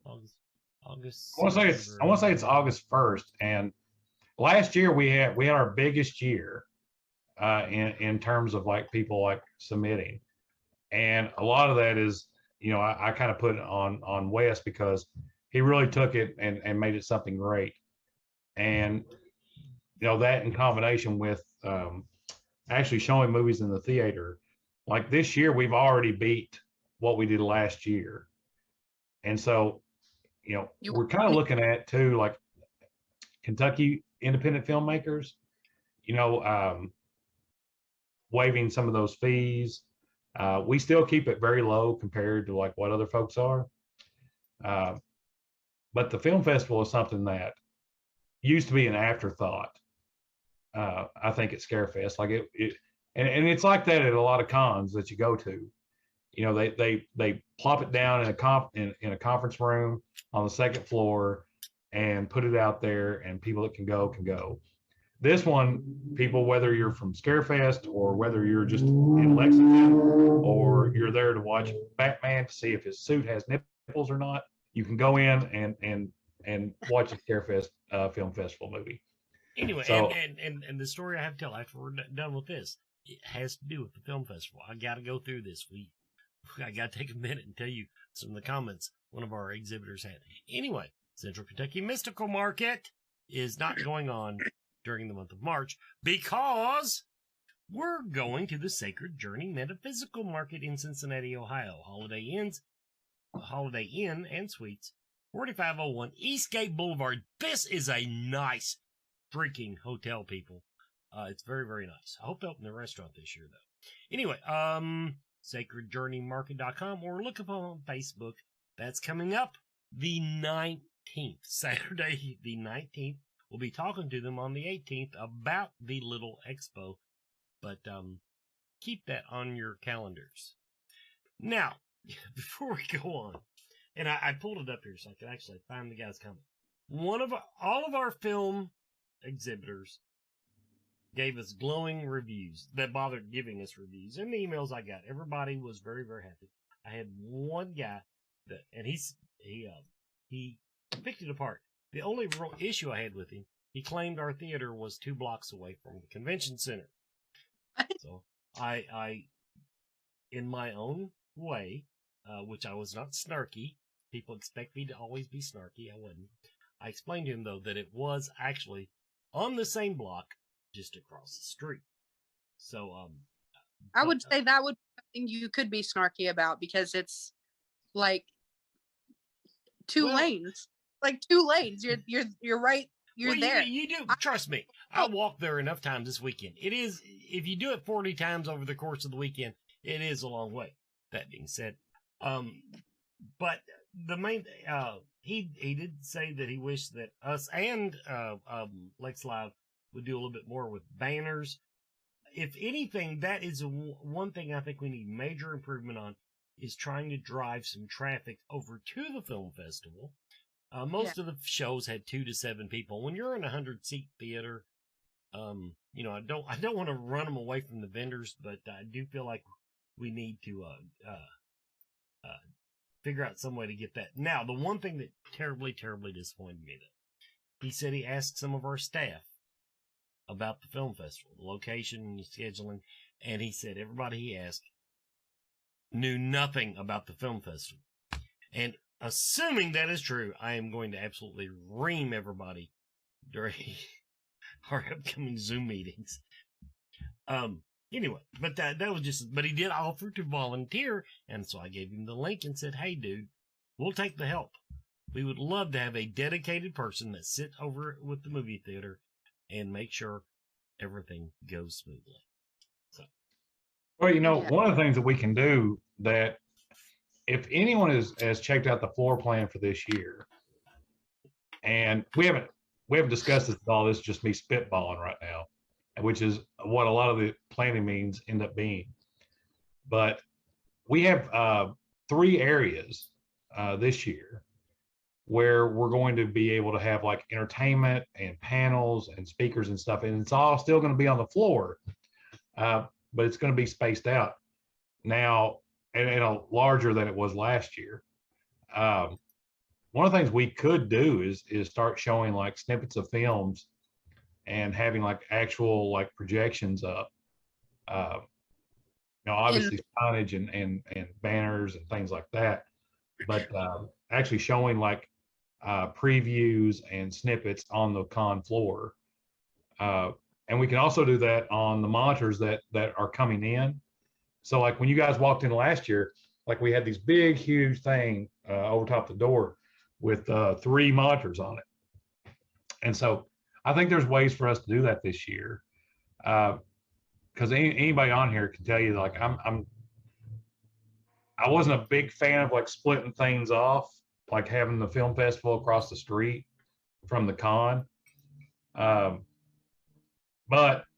[SPEAKER 3] August.
[SPEAKER 4] I want to say it's August 1st. And last year we had our biggest year in terms of like people like submitting. And a lot of that is, I kind of put it on Wes because he really took it and made it something great. And, that in combination with actually showing movies in the theater, like this year, we've already beat what we did last year. And so, we're kind of looking at too, like Kentucky independent filmmakers, waiving some of those fees. We still keep it very low compared to like what other folks are. But the film festival is something that used to be an afterthought. I think at Scarefest, like and it's like that at a lot of cons that you go to. They plop it down in a conference room on the second floor and put it out there, and people that can go. This one, people, whether you're from Scarefest or whether you're just in Lexington or you're there to watch Batman to see if his suit has nipples or not, you can go in and watch a Scarefest Film Festival movie.
[SPEAKER 3] Anyway,
[SPEAKER 4] so,
[SPEAKER 3] and the story I have to tell after we're done with this, it has to do with the film festival. I got to go through this. I got to take a minute and tell you some of the comments one of our exhibitors had. Anyway, Central Kentucky Mystical Market is not going on during the month of March because we're going to the Sacred Journey Metaphysical Market in Cincinnati, Ohio. Holiday Inn and Suites, 4501 Eastgate Boulevard. This is a nice freaking hotel, people. It's very, very nice. I hope they open the restaurant this year, though. Anyway, sacredjourneymarket.com, or look up on Facebook. That's coming up the 19th, Saturday the 19th. We'll be talking to them on the 18th about the little expo, but keep that on your calendars. Now, before we go on, and I pulled it up here so I can actually find the guy's comment. All of our film exhibitors gave us glowing reviews that bothered giving us reviews. And the emails I got, everybody was very, very happy. I had one guy and he picked it apart. The only real issue I had with him, he claimed our theater was 2 blocks away from the convention center. So I in my own way, which I was not snarky. People expect me to always be snarky. I wasn't. I explained to him, though, that it was actually on the same block, just across the street. So,
[SPEAKER 5] I would say that would be something you could be snarky about, because it's like two lanes. Like 2 lanes. You're right. You're there.
[SPEAKER 3] You do. Trust me. I walked there enough times this weekend. It is, if you do it 40 times over the course of the weekend, it is a long way. That being said, but the main, he did say that he wished that us and Lex Live would do a little bit more with banners. If anything, that is one thing I think we need major improvement on, is trying to drive some traffic over to the film festival. Most of the shows had 2 to 7 people. When you're in a 100-seat theater, you know, I don't want to run them away from the vendors, but I do feel like we need to figure out some way to get that. Now, the one thing that terribly, terribly disappointed me, though, he said he asked some of our staff about the film festival, the location and scheduling, and he said everybody he asked knew nothing about the film festival. And assuming that is true, I am going to absolutely ream everybody during our upcoming Zoom meetings. Anyway, but that was just, but he did offer to volunteer, and so I gave him the link and said, hey, dude, we'll take the help. We would love to have a dedicated person that sit over with the movie theater and make sure everything goes smoothly. So,
[SPEAKER 4] well, you know, one of the things that we can do, that if anyone has checked out the floor plan for this year, and we haven't discussed this at all, this is just me spitballing right now, which is what a lot of the planning meetings end up being. But we have 3 areas this year where we're going to be able to have like entertainment and panels and speakers and stuff. And it's all still going to be on the floor, but it's going to be spaced out now and a larger than it was last year. One of the things we could do is start showing like snippets of films and having like actual like projections up. You know, obviously signage and banners and things like that, but actually showing like previews and snippets on the con floor. And we can also do that on the monitors that are coming in. So like when you guys walked in last year, like we had these big, huge thing over top the door with 3 monitors on it. And so I think there's ways for us to do that this year. Because anybody on here can tell you, like I wasn't a big fan of like splitting things off, like having the film festival across the street from the con. But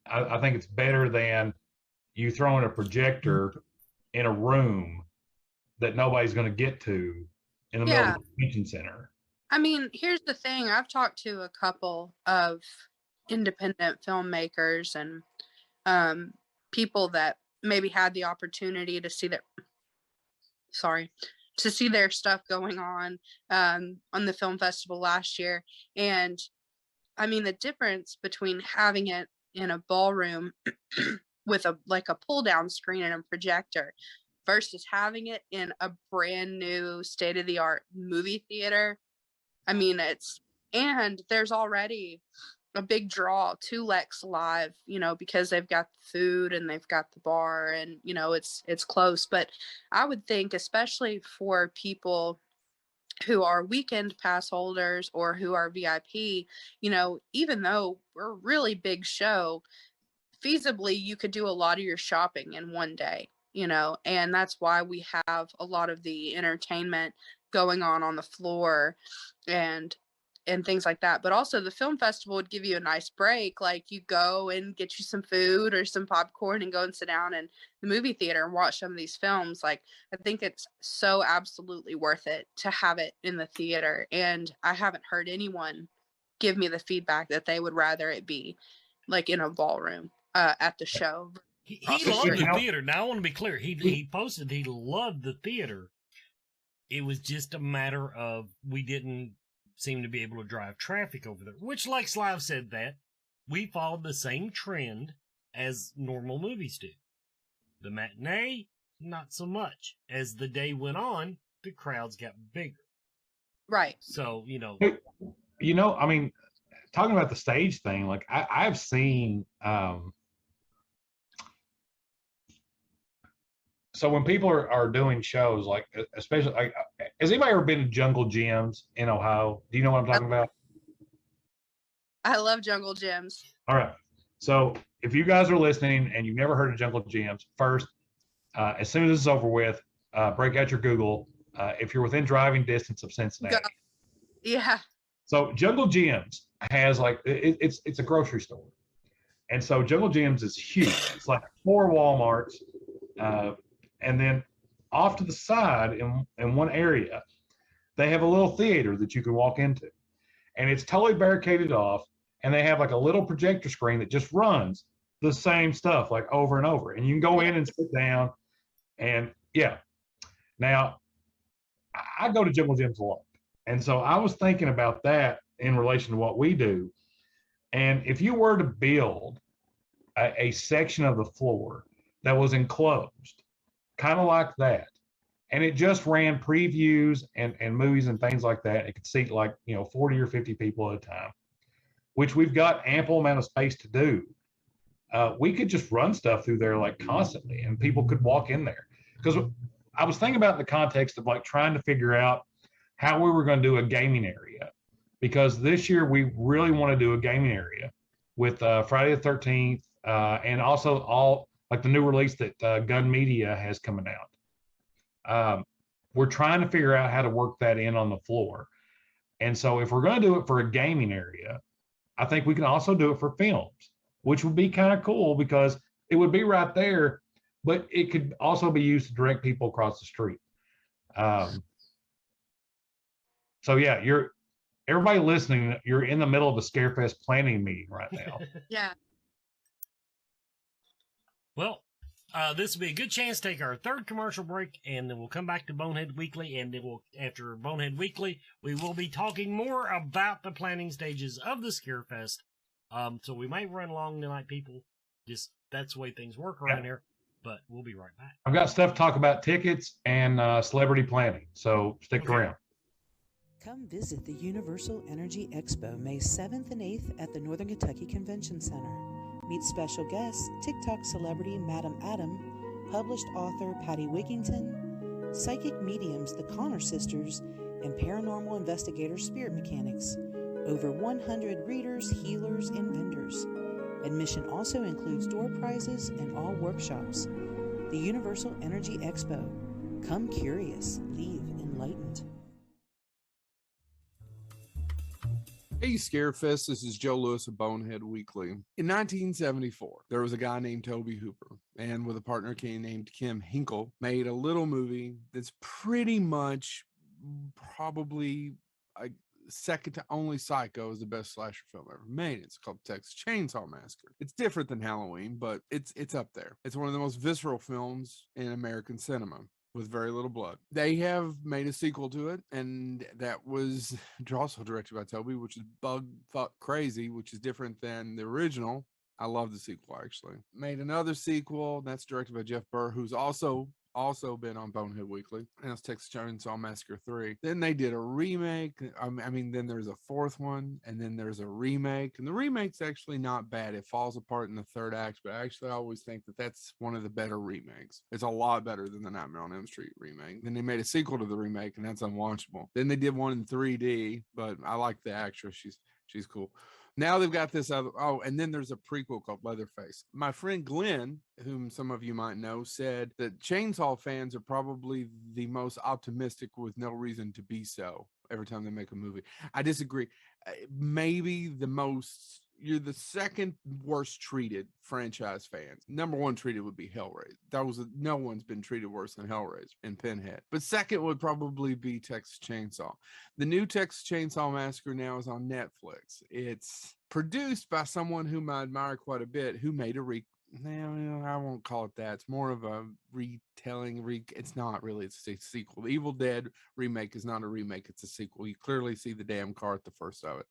[SPEAKER 4] I think it's better than you throwing a projector in a room that nobody's going to get to in the middle of the convention center.
[SPEAKER 5] I mean, here's the thing. I've talked to a couple of independent filmmakers and people that maybe had the opportunity to see their stuff going on the film festival last year. And I mean, the difference between having it in a ballroom with a pull down screen and a projector versus having it in a brand new state-of-the-art movie theater. I mean, and there's already a big draw to Lex Live, you know, because they've got the food and they've got the bar, and, you know, it's close. But I would think, especially for people who are weekend pass holders or who are VIP, you know, even though we're a really big show, feasibly you could do a lot of your shopping in one day, you know, and that's why we have a lot of the entertainment going on the floor and things like that. But also the film festival would give you a nice break. Like, you go and get you some food or some popcorn and go and sit down in the movie theater and watch some of these films. Like, I think it's so absolutely worth it to have it in the theater. And I haven't heard anyone give me the feedback that they would rather it be like in a ballroom at the show.
[SPEAKER 3] He loved the theater. Now, I want to be clear. He posted he loved the theater. It was just a matter of we didn't seem to be able to drive traffic over there, which, like Slav said, that we followed the same trend as normal movies do. The matinee, not so much. As the day went on, the crowds got bigger.
[SPEAKER 5] Right.
[SPEAKER 3] So, you know.
[SPEAKER 4] I mean, talking about the stage thing, like I've seen, so when people are doing shows, like, especially, like, has anybody ever been to Jungle Gyms in Ohio? Do you know what I'm talking about?
[SPEAKER 5] I love Jungle Gyms.
[SPEAKER 4] All right. So if you guys are listening and you've never heard of Jungle Gyms, first, as soon as this is over with, break out your Google. If you're within driving distance of Cincinnati.
[SPEAKER 5] Go. Yeah.
[SPEAKER 4] So Jungle Gyms has, like, it's a grocery store. And so Jungle Gyms is huge. It's like 4 Walmarts. And then off to the side in one area, they have a little theater that you can walk into. And it's totally barricaded off. And they have like a little projector screen that just runs the same stuff like over and over. And you can go in and sit down. And yeah. Now, I go to Jungle Gyms a lot. And so I was thinking about that in relation to what we do. And if you were to build a section of the floor that was enclosed, kind of like that, and it just ran previews and movies and things like that, it could seat like, 40 or 50 people at a time, which we've got ample amount of space to do. We could just run stuff through there like constantly, and people could walk in there. Because I was thinking about in the context of like trying to figure out how we were going to do a gaming area, because this year we really want to do a gaming area with Friday the 13th and also all like the new release that Gun Media has coming out. We're trying to figure out how to work that in on the floor. And so if we're going to do it for a gaming area, I think we can also do it for films, which would be kind of cool because it would be right there, but it could also be used to direct people across the street. So yeah, everybody listening, you're in the middle of a Scarefest planning meeting right now.
[SPEAKER 5] Yeah.
[SPEAKER 3] Well, this will be a good chance to take our third commercial break, and then we'll come back to Bonehead Weekly, and then after Bonehead Weekly, we will be talking more about the planning stages of the Scarefest. So we might run long tonight, people. Just that's the way things work around here, but we'll be right back.
[SPEAKER 4] I've got stuff to talk about tickets and celebrity planning, so stick around.
[SPEAKER 10] Come visit the Universal Energy Expo May 7th and 8th at the Northern Kentucky Convention Center. Meet special guests, TikTok celebrity Madam Adam, published author Patty Wigington, psychic mediums the Connor sisters, and paranormal investigator Spirit Mechanics. Over 100 readers, healers, and vendors. Admission also includes door prizes and all workshops. The Universal Energy Expo. Come curious, leave enlightened.
[SPEAKER 11] Hey Scarefest, this is Joe Lewis of Bonehead Weekly. In 1974, there was a guy named Toby Hooper, and with a partner named Kim Hinkle, made a little movie that's pretty much probably second to only Psycho is the best slasher film ever made. It's called Texas Chainsaw Massacre. It's different than Halloween, but it's up there. It's one of the most visceral films in American cinema, with very little blood. They have made a sequel to it, and that was also directed by Toby, which is bug fuck crazy, which is different than the original. I love the sequel, actually. Made another sequel that's directed by Jeff Burr, who's also also been on Bonehead Weekly. And that's Texas Chainsaw Massacre 3. Then they did a remake. Then there's a fourth one, and then there's a remake. And the remake's actually not bad. It falls apart in the third act, but actually I always think that that's one of the better remakes. It's a lot better than the Nightmare on Elm Street remake. Then they made a sequel to the remake, and that's unwatchable. Then they did one in 3D, but I like the actress. She's cool. Now they've got this other, and then there's a prequel called Leatherface. My friend Glenn, whom some of you might know, said that Chainsaw fans are probably the most optimistic with no reason to be so every time they make a movie. I disagree. Maybe you're the second worst treated franchise fans. Number one treated would be Hellraiser. No one's been treated worse than Hellraiser and Pinhead. But second would probably be Texas Chainsaw. The new Texas Chainsaw Massacre now is on Netflix. It's produced by someone whom I admire quite a bit, who made I won't call it that. It's more of a retelling. It's not really. It's a sequel. The Evil Dead remake is not a remake. It's a sequel. You clearly see the damn car at the first of it.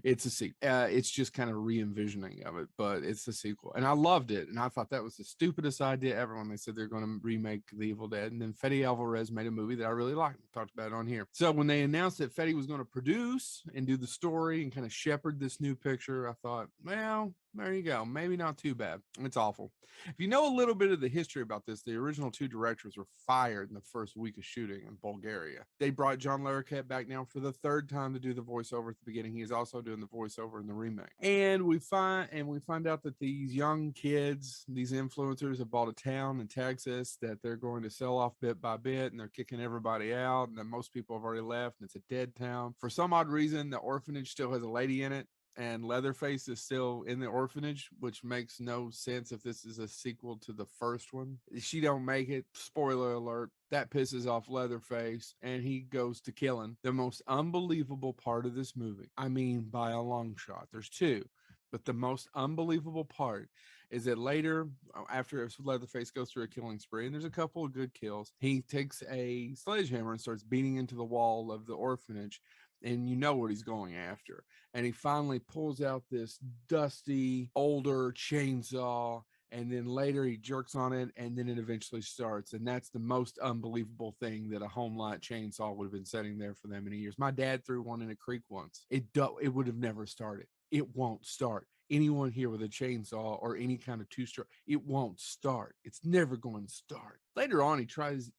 [SPEAKER 11] It's a sequel. It's just kind of re-envisioning of it, but it's a sequel. And I loved it. And I thought that was the stupidest idea ever when they said they're going to remake The Evil Dead. And then Fede Alvarez made a movie that I really liked. We talked about it on here. So when they announced that Fede was going to produce and do the story and kind of shepherd this new picture, I thought, well, there you go. Maybe not too bad. It's awful. If you know a little bit of the history about this, the original two directors were fired in the first week of shooting in Bulgaria. They brought John Larroquette back now for the third time to do the voiceover at the beginning. He is also doing the voiceover in the remake. And we find out that these young kids, these influencers, have bought a town in Texas that they're going to sell off bit by bit, and they're kicking everybody out, and then most people have already left, and it's a dead town. For some odd reason, the orphanage still has a lady in it, and Leatherface is still in the orphanage, which makes no sense if this is a sequel to the first one. She don't make it. Spoiler alert. That pisses off Leatherface, and he goes to killing. The most unbelievable part of this movie, I mean, by a long shot. There's two, but the most unbelievable part is that later, after Leatherface goes through a killing spree, and there's a couple of good kills, he takes a sledgehammer and starts beating into the wall of the orphanage. And you know what he's going after. And he finally pulls out this dusty, older chainsaw. And then later he jerks on it, and then it eventually starts. And that's the most unbelievable thing, that a home light chainsaw would have been sitting there for that many years. My dad threw one in a creek once. It would have never started. It won't start. Anyone here with a chainsaw or any kind of two-stroke, it won't start. It's never going to start. Later on,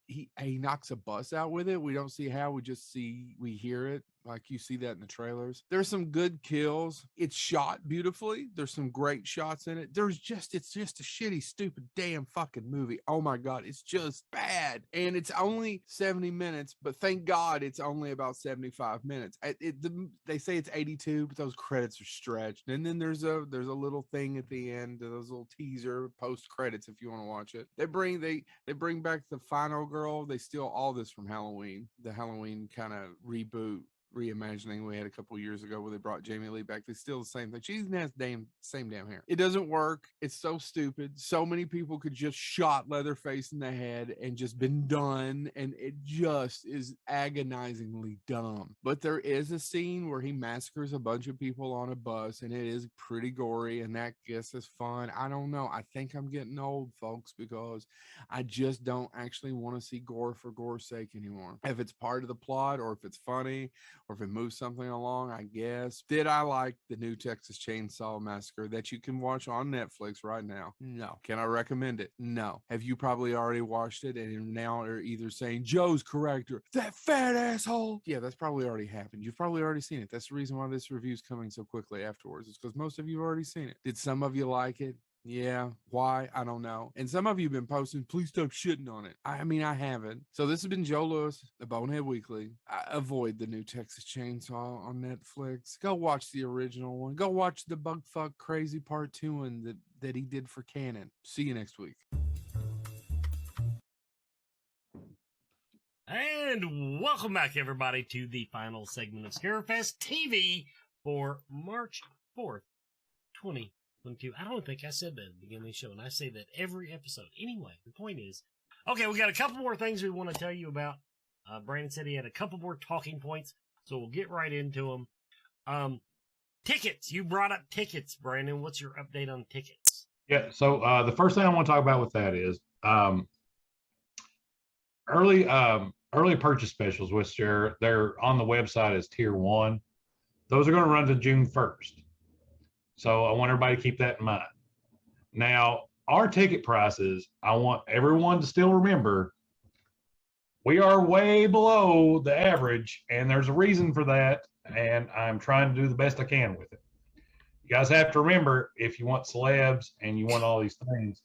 [SPEAKER 11] he knocks a bus out with it. We don't see how, we hear it. Like you see that in the trailers. There's some good kills. It's shot beautifully. There's some great shots in it. It's just a shitty, stupid, damn fucking movie. Oh my God. It's just bad. And it's only 70 minutes, but thank God it's only about 75 minutes. They say it's 82, but those credits are stretched. And then there's a little thing at the end, those little teaser post credits, if you want to watch it. They bring back the final girl. They steal all this from Halloween, the Halloween kind of reboot reimagining we had a couple years ago where they brought Jamie Lee back. They steal the same thing. She even has same damn hair. It doesn't work. It's so stupid. So many people could just shot Leatherface in the head and just been done, and it just is agonizingly dumb. But there is a scene where he massacres a bunch of people on a bus, and it is pretty gory, and that gets us fun. I don't know. I think I'm getting old, folks, because I just don't actually want to see gore for gore's sake anymore. If it's part of the plot, or if it's funny, or if it moves something along, I guess. Did I like the new Texas Chainsaw Massacre that you can watch on Netflix right now? No. Can I recommend it? No. Have you probably already watched it and now are either saying, Joe's correct, or that fat asshole? Yeah, that's probably already happened. You've probably already seen it. That's the reason why this review is coming so quickly afterwards. It's because most of you have already seen it. Did some of you like it? Yeah. Why? I don't know. And some of you have been posting, please stop shitting on it. I mean, I haven't. So this has been Joe Lewis, the Bonehead Weekly. Avoid the new Texas Chainsaw on Netflix. Go watch the original one. Go watch the Bugfuck Crazy Part 2 one that he did for Canon. See you next week.
[SPEAKER 3] And welcome back, everybody, to the final segment of Scarefest TV for March 4th, 2022. I don't think I said that at the beginning of the show, and I say that every episode. Anyway, the point is, okay, we got a couple more things we want to tell you about. Brandon said he had a couple more talking points, so we'll get right into them. Tickets. You brought up tickets, Brandon. What's your update on tickets?
[SPEAKER 4] Yeah, so the first thing I want to talk about with that is early purchase specials, which they're on the website as tier 1. Those are going to run to June 1st. So I want everybody to keep that in mind. Now, our ticket prices, I want everyone to still remember, we are way below the average, and there's a reason for that, and I'm trying to do the best I can with it. You guys have to remember, if you want celebs and you want all these things,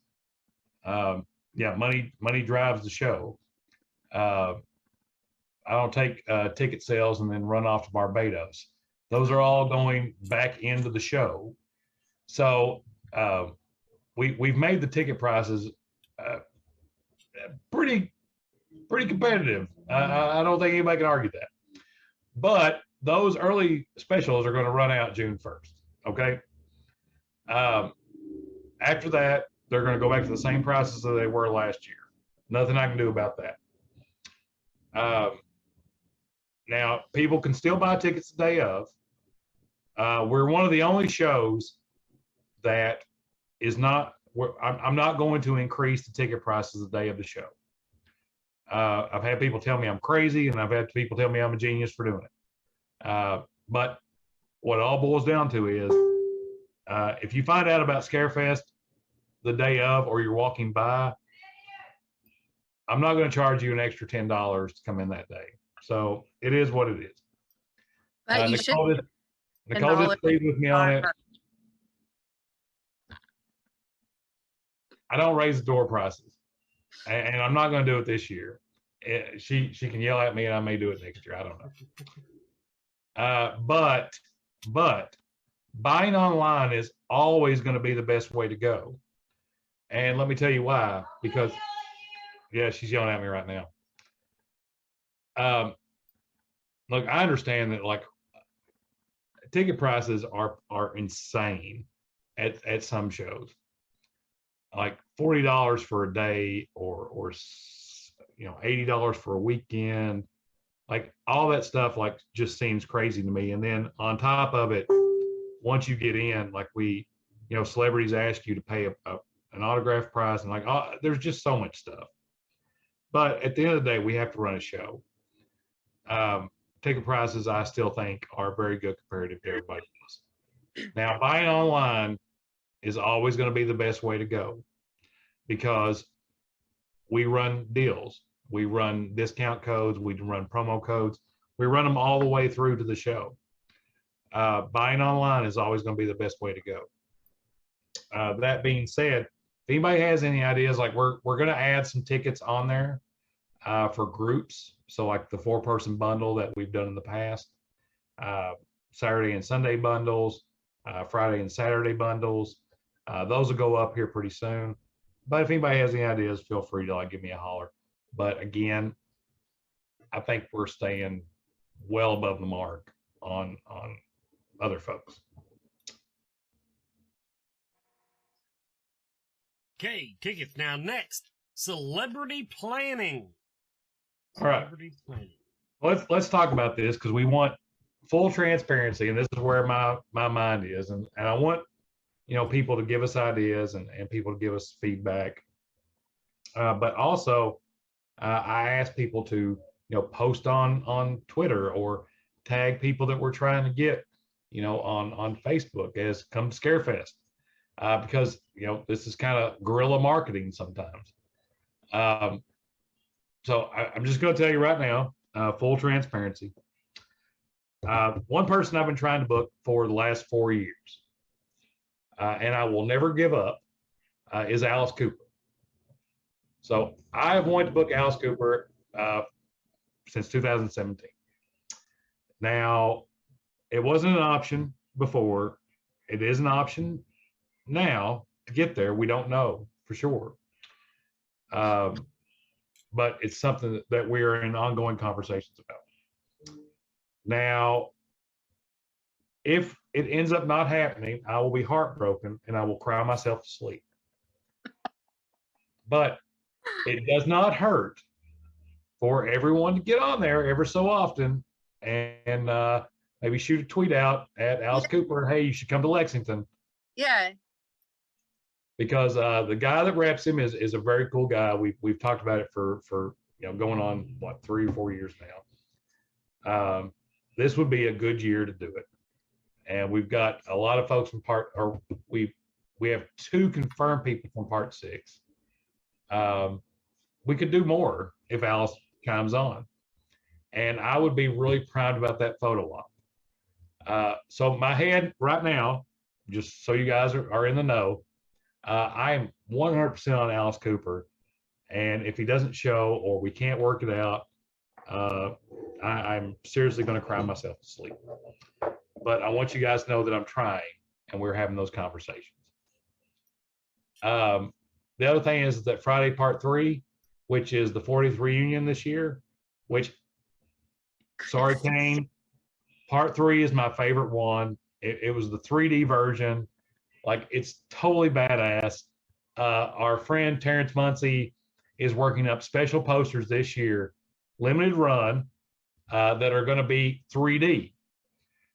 [SPEAKER 4] yeah, money drives the show. I don't take ticket sales and then run off to Barbados. Those are all going back into the show. So we've made the ticket prices pretty competitive. I don't think anybody can argue that. But those early specials are going to run out June 1st. Okay. After that, they're going to go back to the same prices that they were last year. Nothing I can do about that. Now, people can still buy tickets the day of. We're one of the only shows that is not, I'm not going to increase the ticket prices the day of the show. I've had people tell me I'm crazy, and I've had people tell me I'm a genius for doing it. But what it all boils down to is, if you find out about Scarefest the day of, or you're walking by, I'm not going to charge you an extra $10 to come in that day. So it is what it is.
[SPEAKER 5] But you
[SPEAKER 4] Nicole
[SPEAKER 5] $10
[SPEAKER 4] disagrees with me on it. I don't raise the door prices, and I'm not going to do it this year. She can yell at me, and I may do it next year. I don't know. But buying online is always going to be the best way to go. And let me tell you why. Because, yeah, she's yelling at me right now. Look, I understand that, like, ticket prices are insane at some shows. Like $40 for a day, or $80 for a weekend. Like, all that stuff, like, just seems crazy to me. And then on top of it, once you get in, like, celebrities ask you to pay an autograph price, and, like, there's just so much stuff. But at the end of the day, we have to run a show. Ticket prices, I still think, are very good comparative to everybody else. Now, buying online is always going to be the best way to go, because we run deals, we run discount codes, we run promo codes, we run them all the way through to the show. Buying online is always going to be the best way to go. That being said, if anybody has any ideas, like, we're going to add some tickets on there for groups. So, like the 4-person bundle that we've done in the past, Saturday and Sunday bundles, Friday and Saturday bundles. Those will go up here pretty soon. But if anybody has any ideas, feel free to, like, give me a holler. But again, I think we're staying well above the mark on other folks.
[SPEAKER 3] Okay, tickets. Now, next, celebrity planning.
[SPEAKER 4] All right.
[SPEAKER 3] Celebrity planning.
[SPEAKER 4] Let's talk about this, because we want full transparency, and this is where my mind is, and I want people to give us ideas and people to give us feedback. But also, I ask people to post on Twitter, or tag people that we're trying to get on Facebook as come to Scarefest, because this is kind of guerrilla marketing sometimes. So I'm just going to tell you right now, full transparency. One person I've been trying to book for the last 4 years, and I will never give up, is Alice Cooper. So I've wanted to book Alice Cooper since 2017. Now, it wasn't an option before. It is an option now to get there. We don't know for sure. But it's something that we are in ongoing conversations about. Now, if it ends up not happening, I will be heartbroken and I will cry myself to sleep. But it does not hurt for everyone to get on there ever so often and maybe shoot a tweet out at Alice Cooper, hey, you should come to Lexington.
[SPEAKER 5] Yeah.
[SPEAKER 4] Because the guy that reps him is a very cool guy. We've talked about it for going on what 3 or 4 years now. This would be a good year to do it, and we've got a lot of folks from we have 2 confirmed people from part 6. We could do more if Alice chimes on, and I would be really proud about that photo op. So my head right now, just so you guys are in the know, I am 100% on Alice Cooper, and if he doesn't show or we can't work it out, I'm seriously going to cry myself to sleep. But I want you guys to know that I'm trying, and we're having those conversations. The other thing is that Friday Part 3, which is the 40th reunion this year, which, sorry, Kane, Part 3 is my favorite one. It was the 3D version. Like, it's totally badass. Our friend Terrence Muncie is working up special posters this year, limited run, that are going to be 3D.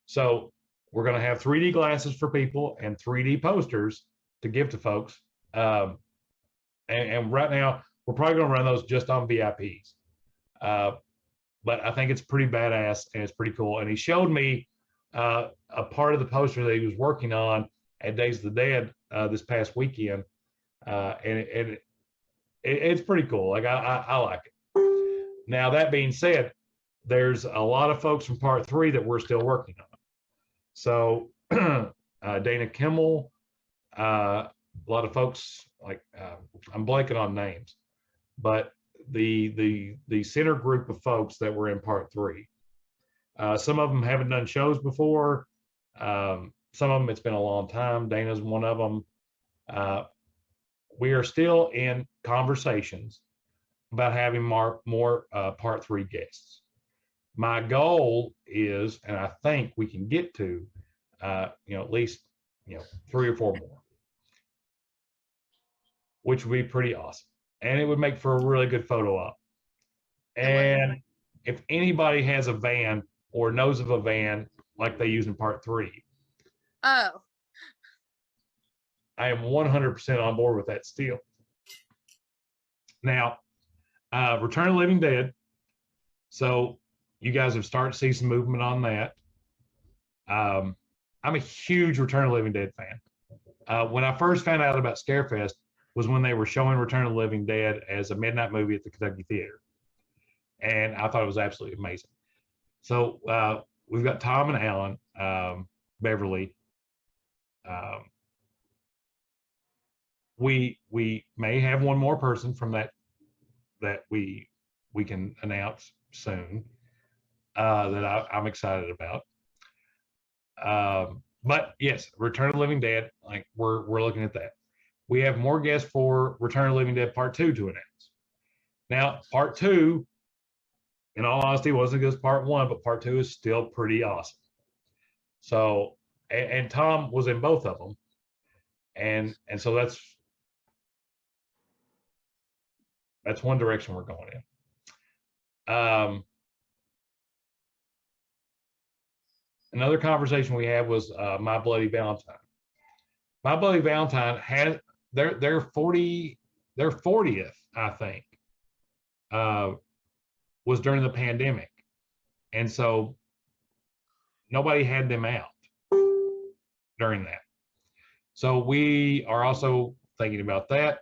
[SPEAKER 4] So we're going to have 3D glasses for people and 3D posters to give to folks. And right now, we're probably going to run those just on VIPs. But I think it's pretty badass and it's pretty cool. And he showed me a part of the poster that he was working on at Days of the Dead this past weekend. And it's pretty cool. Like, I like it. Now, that being said, there's a lot of folks from Part 3 that we're still working on. So Dana Kimmel, a lot of folks, like, I'm blanking on names, but the center group of folks that were in Part 3, some of them haven't done shows before. Some of them, it's been a long time. Dana's one of them. We are still in conversations about having more Part 3 guests. My goal is, and I think we can get to, at least, 3 or 4 more, which would be pretty awesome. And it would make for a really good photo op. And if anybody has a van or knows of a van like they use in Part 3, I am 100% on board with that still. Now, Return of the Living Dead. So you guys have started to see some movement on that. I'm a huge Return of the Living Dead fan. When I first found out about Scarefest was when they were showing Return of the Living Dead as a midnight movie at the Kentucky Theater. And I thought it was absolutely amazing. So we've got Tom and Alan, Beverly. We may have one more person from that we can announce soon, that I'm excited about. But yes, Return of the Living Dead, like we're looking at that. We have more guests for Return of the Living Dead Part 2 to announce. Now, Part 2, in all honesty, wasn't as good as Part 1, but Part 2 is still pretty awesome. So, and Tom was in both of them. And so that's one direction we're going in. Another conversation we had was My Bloody Valentine. My Bloody Valentine had their 40th, I think, was during the pandemic, and so nobody had them out during that. So we are also thinking about that,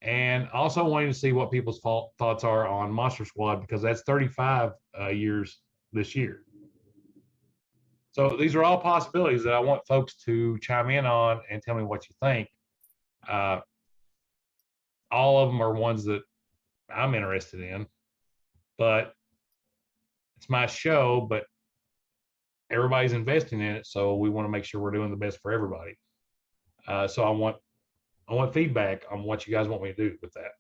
[SPEAKER 4] and also wanting to see what people's thoughts are on Monster Squad, because that's 35 years this year. So these are all possibilities that I want folks to chime in on and tell me what you think. All of them are ones that I'm interested in, but it's my show, but everybody's investing in it, so we want to make sure we're doing the best for everybody. So I want feedback on what you guys want me to do with that.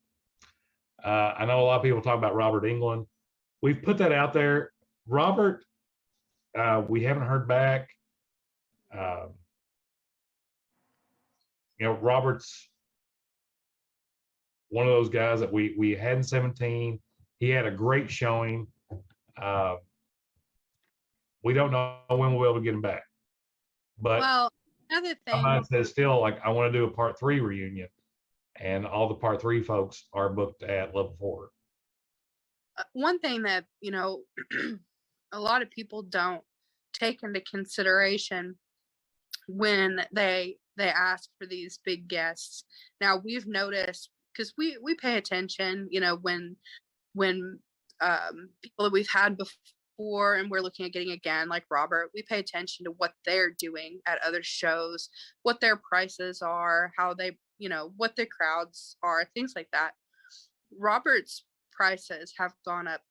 [SPEAKER 4] I know a lot of people talk about Robert Englund. We've put that out there. Robert, we haven't heard back. Robert's one of those guys that we had in 17. He had a great showing. We don't know when we'll be able to get him back. But
[SPEAKER 5] another thing,
[SPEAKER 4] somebody says still, like, I want to do a Part 3 reunion, and all the Part 3 folks are booked at level 4.
[SPEAKER 5] one thing that, a lot of people don't take into consideration when they ask for these big guests. Now we've noticed, because we pay attention, when people that we've had before and we're looking at getting again, like Robert, we pay attention to what they're doing at other shows, what their prices are, how they, what their crowds are, things like that. Robert's prices have gone up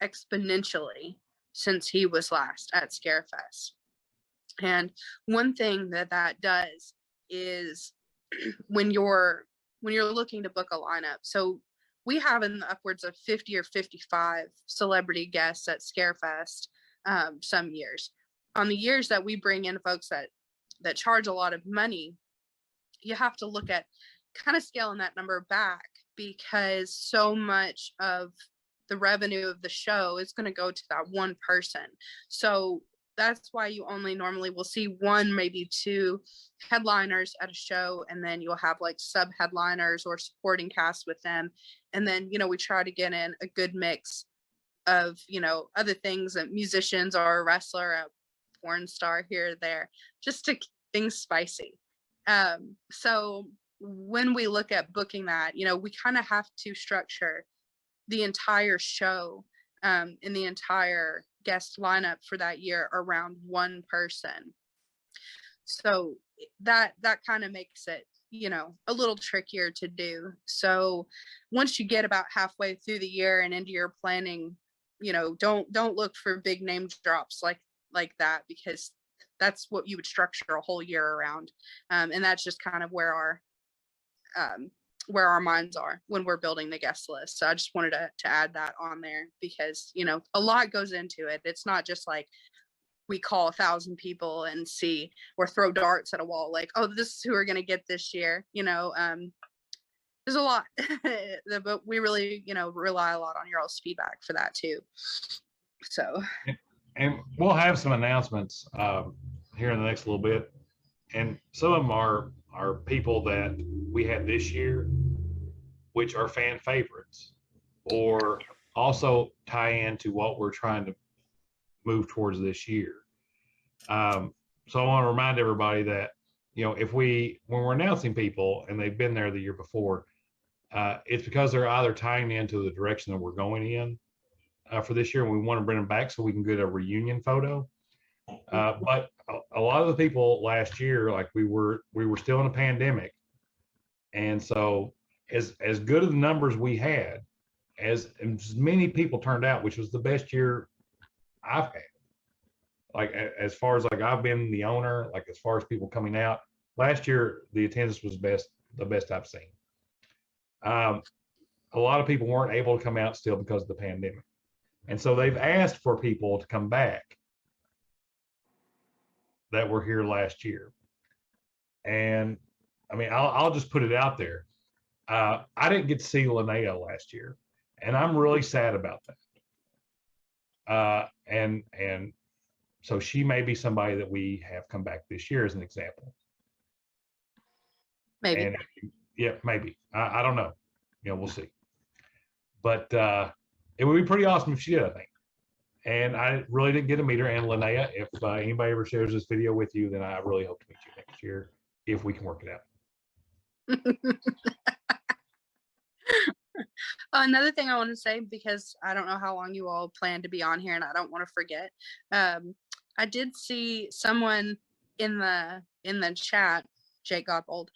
[SPEAKER 5] exponentially since he was last at Scarefest. And one thing that does is when you're looking to book a lineup. So we have in the upwards of 50 or 55 celebrity guests at Scarefest some years. On the years that we bring in folks that charge a lot of money, you have to look at kind of scaling that number back, because so much of the revenue of the show is going to go to that one person. So that's why you only normally will see one, maybe two headliners at a show, and then you'll have like sub headliners or supporting cast with them. And then, we try to get in a good mix of, other things, and musicians or a wrestler, a porn star here or there, just to keep things spicy. So when we look at booking that, we kind of have to structure the entire show and the entire guest lineup for that year around one person. So that kind of makes it, a little trickier to do. So once you get about halfway through the year and into your planning, don't look for big name drops like that, because that's what you would structure a whole year around. And that's just kind of where our minds are when we're building the guest list. So I just wanted to add that on there, because, a lot goes into it. It's not just like we call 1,000 people and see, or throw darts at a wall, like, oh, this is who we're going to get this year. There's a lot, but we really, rely a lot on your all's feedback for that too. So.
[SPEAKER 4] And we'll have some announcements here in the next little bit. And some of them are people that we had this year, which are fan favorites, or also tie into what we're trying to move towards this year. So I want to remind everybody that, when we're announcing people and they've been there the year before, it's because they're either tying into the direction that we're going in for this year, and we want to bring them back so we can get a reunion photo. But a lot of the people last year, like we were still in a pandemic, and so as good of the numbers we had, as many people turned out, which was the best year I've had. Like as far as like I've been the owner, like as far as people coming out, last year the attendance was the best I've seen. A lot of people weren't able to come out still because of the pandemic, and so they've asked for people to come back that were here last year. And I mean, I'll just put it out there. I didn't get to see Linnea last year, and I'm really sad about that. And so she may be somebody that we have come back this year as an example.
[SPEAKER 5] Maybe.
[SPEAKER 4] And yeah, maybe. I don't know. We'll see. But it would be pretty awesome if she did, I think. And I really didn't get to meet her. And Linnea, if anybody ever shares this video with you, then I really hope to meet you next year if we can work it out.
[SPEAKER 5] Another thing I want to say, because I don't know how long you all plan to be on here, and I don't want to forget. I did see someone in the chat, Jake Godbold,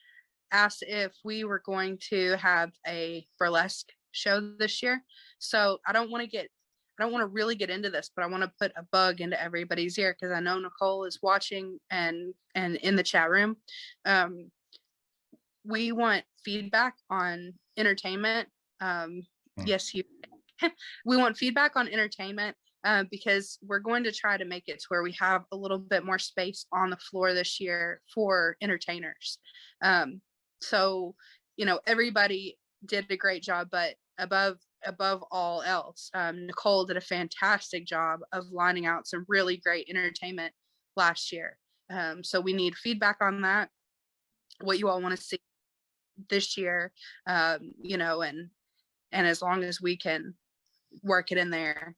[SPEAKER 5] asked if we were going to have a burlesque show this year. So I don't want to really get into this, but I want to put a bug into everybody's ear, because I know Nicole is watching and in the chat room. We want feedback on entertainment. Yes, we want feedback on entertainment, because we're going to try to make it to where we have a little bit more space on the floor this year for entertainers. So, everybody did a great job, but above all else, Nicole did a fantastic job of lining out some really great entertainment last year. So we need feedback on that, what you all want to see this year, and as long as we can work it in there.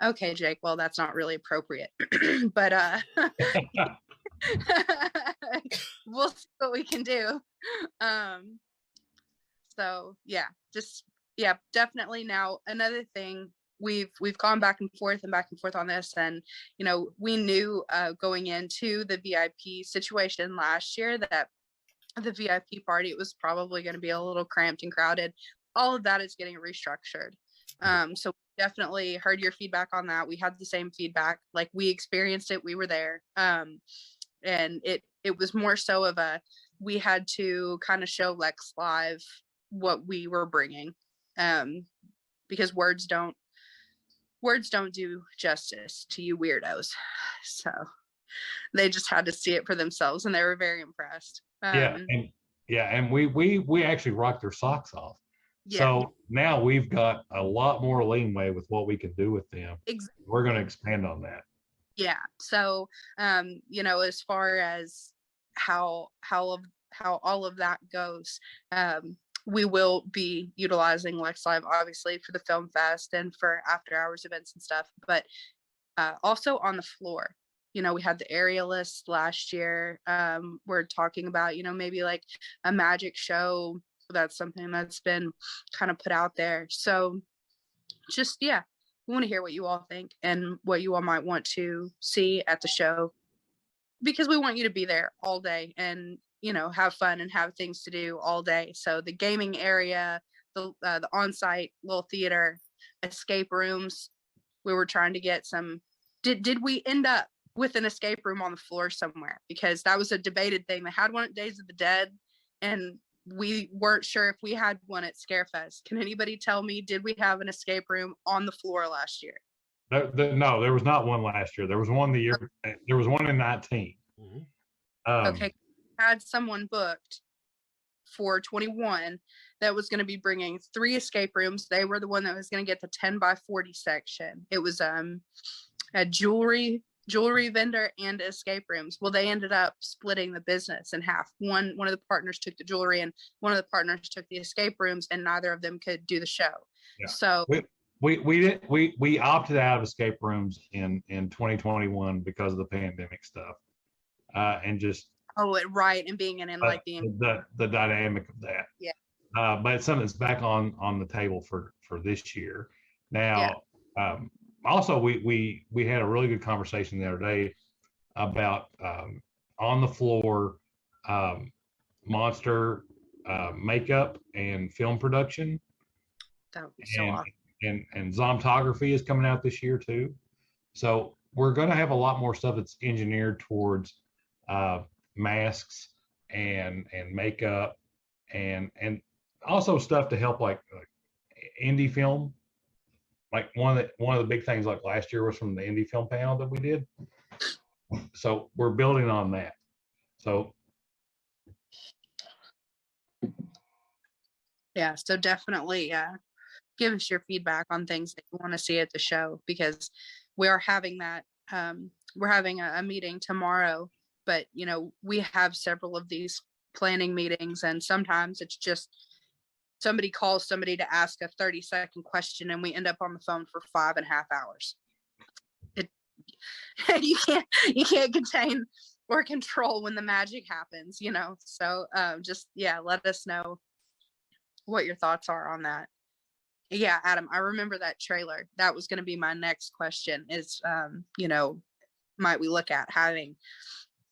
[SPEAKER 5] Okay, Jake, well, that's not really appropriate, but we'll see what we can do. So yeah, definitely. Now another thing, we've gone back and forth on this, and we knew going into the VIP situation last year that the VIP party, it was probably going to be a little cramped and crowded. All of that is getting restructured. So definitely heard your feedback on that. We had the same feedback, like we experienced it, we were there. And it was more so of we had to kind of show Lex Live what we were bringing, because words don't do justice to you weirdos. So they just had to see it for themselves, and they were very impressed.
[SPEAKER 4] And we actually rocked their socks off.
[SPEAKER 5] Yeah.
[SPEAKER 4] So now we've got a lot more leeway with what we can do with them.
[SPEAKER 5] Exactly.
[SPEAKER 4] We're going to expand on that.
[SPEAKER 5] Yeah. So, as far as how all of that goes, we will be utilizing Lex Live, obviously, for the film fest and for after hours events and stuff, but also on the floor. We had the aerialists last year. We're talking about, maybe like a magic show. That's something that's been kind of put out there. So just, we want to hear what you all think and what you all might want to see at the show, because we want you to be there all day and, have fun and have things to do all day. So the gaming area, the on-site little theater, escape rooms, we were trying to get some. Did we end up with an escape room on the floor somewhere? Because that was a debated thing. They had one at Days of the Dead, and we weren't sure if we had one at Scarefest. Can anybody tell me, did we have an escape room on the floor last year?
[SPEAKER 4] No, there was not one last year. There was one there was one in 19.
[SPEAKER 5] Mm-hmm. Okay. Had someone booked for 21 that was going to be bringing 3 escape rooms. They were the one that was going to get the 10 by 40 section. It was a jewelry vendor and escape rooms. Well, they ended up splitting the business in half. One of the partners took the jewelry and one of the partners took the escape rooms, and neither of them could do the show. Yeah. So
[SPEAKER 4] we opted out of escape rooms in 2021 because of the pandemic stuff, and just
[SPEAKER 5] and being in
[SPEAKER 4] the dynamic of that.
[SPEAKER 5] Yeah.
[SPEAKER 4] But it's something that's back on the table for this year now. Yeah. Also, we had a really good conversation the other day about on the floor monster makeup and film production.
[SPEAKER 5] That would be so awesome.
[SPEAKER 4] And zombography is coming out this year too. So we're going to have a lot more stuff that's engineered towards masks and makeup and also stuff to help like indie film. Like one of the big things like last year was from the indie film panel that we did. So we're building on that. So
[SPEAKER 5] yeah, so definitely give us your feedback on things that you want to see at the show, because we are having that. We're having a meeting tomorrow, but we have several of these planning meetings, and sometimes it's just somebody calls somebody to ask a 30-second question, and we end up on the phone for 5.5 hours. You can't contain or control when the magic happens, So let us know what your thoughts are on that. Yeah, Adam, I remember that trailer. That was going to be my next question is, might we look at having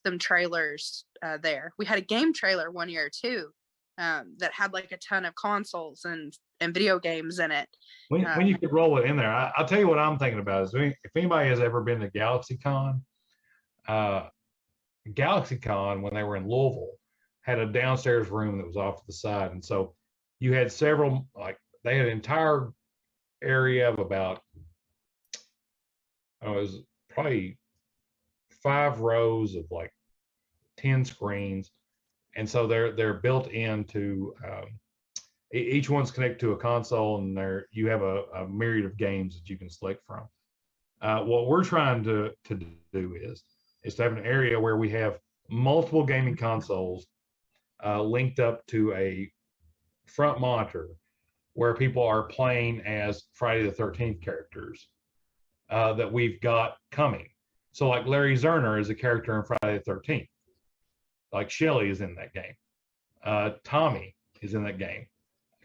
[SPEAKER 5] some trailers there? We had a game trailer one year too. That had like a ton of consoles and video games in it.
[SPEAKER 4] When you could roll it in there, I'll tell you what I'm thinking about is if anybody has ever been to GalaxyCon, GalaxyCon when they were in Louisville had a downstairs room that was off to the side, and so you had several they had an entire area of about it was probably 5 rows of 10 screens. And so they're built into each one's connected to a console, and you have a myriad of games that you can select from. What we're trying to do is to have an area where we have multiple gaming consoles linked up to a front monitor, where people are playing as Friday the 13th characters that we've got coming. So like Larry Zerner is a character in Friday the 13th. Like Shelly is in that game. Tommy is in that game.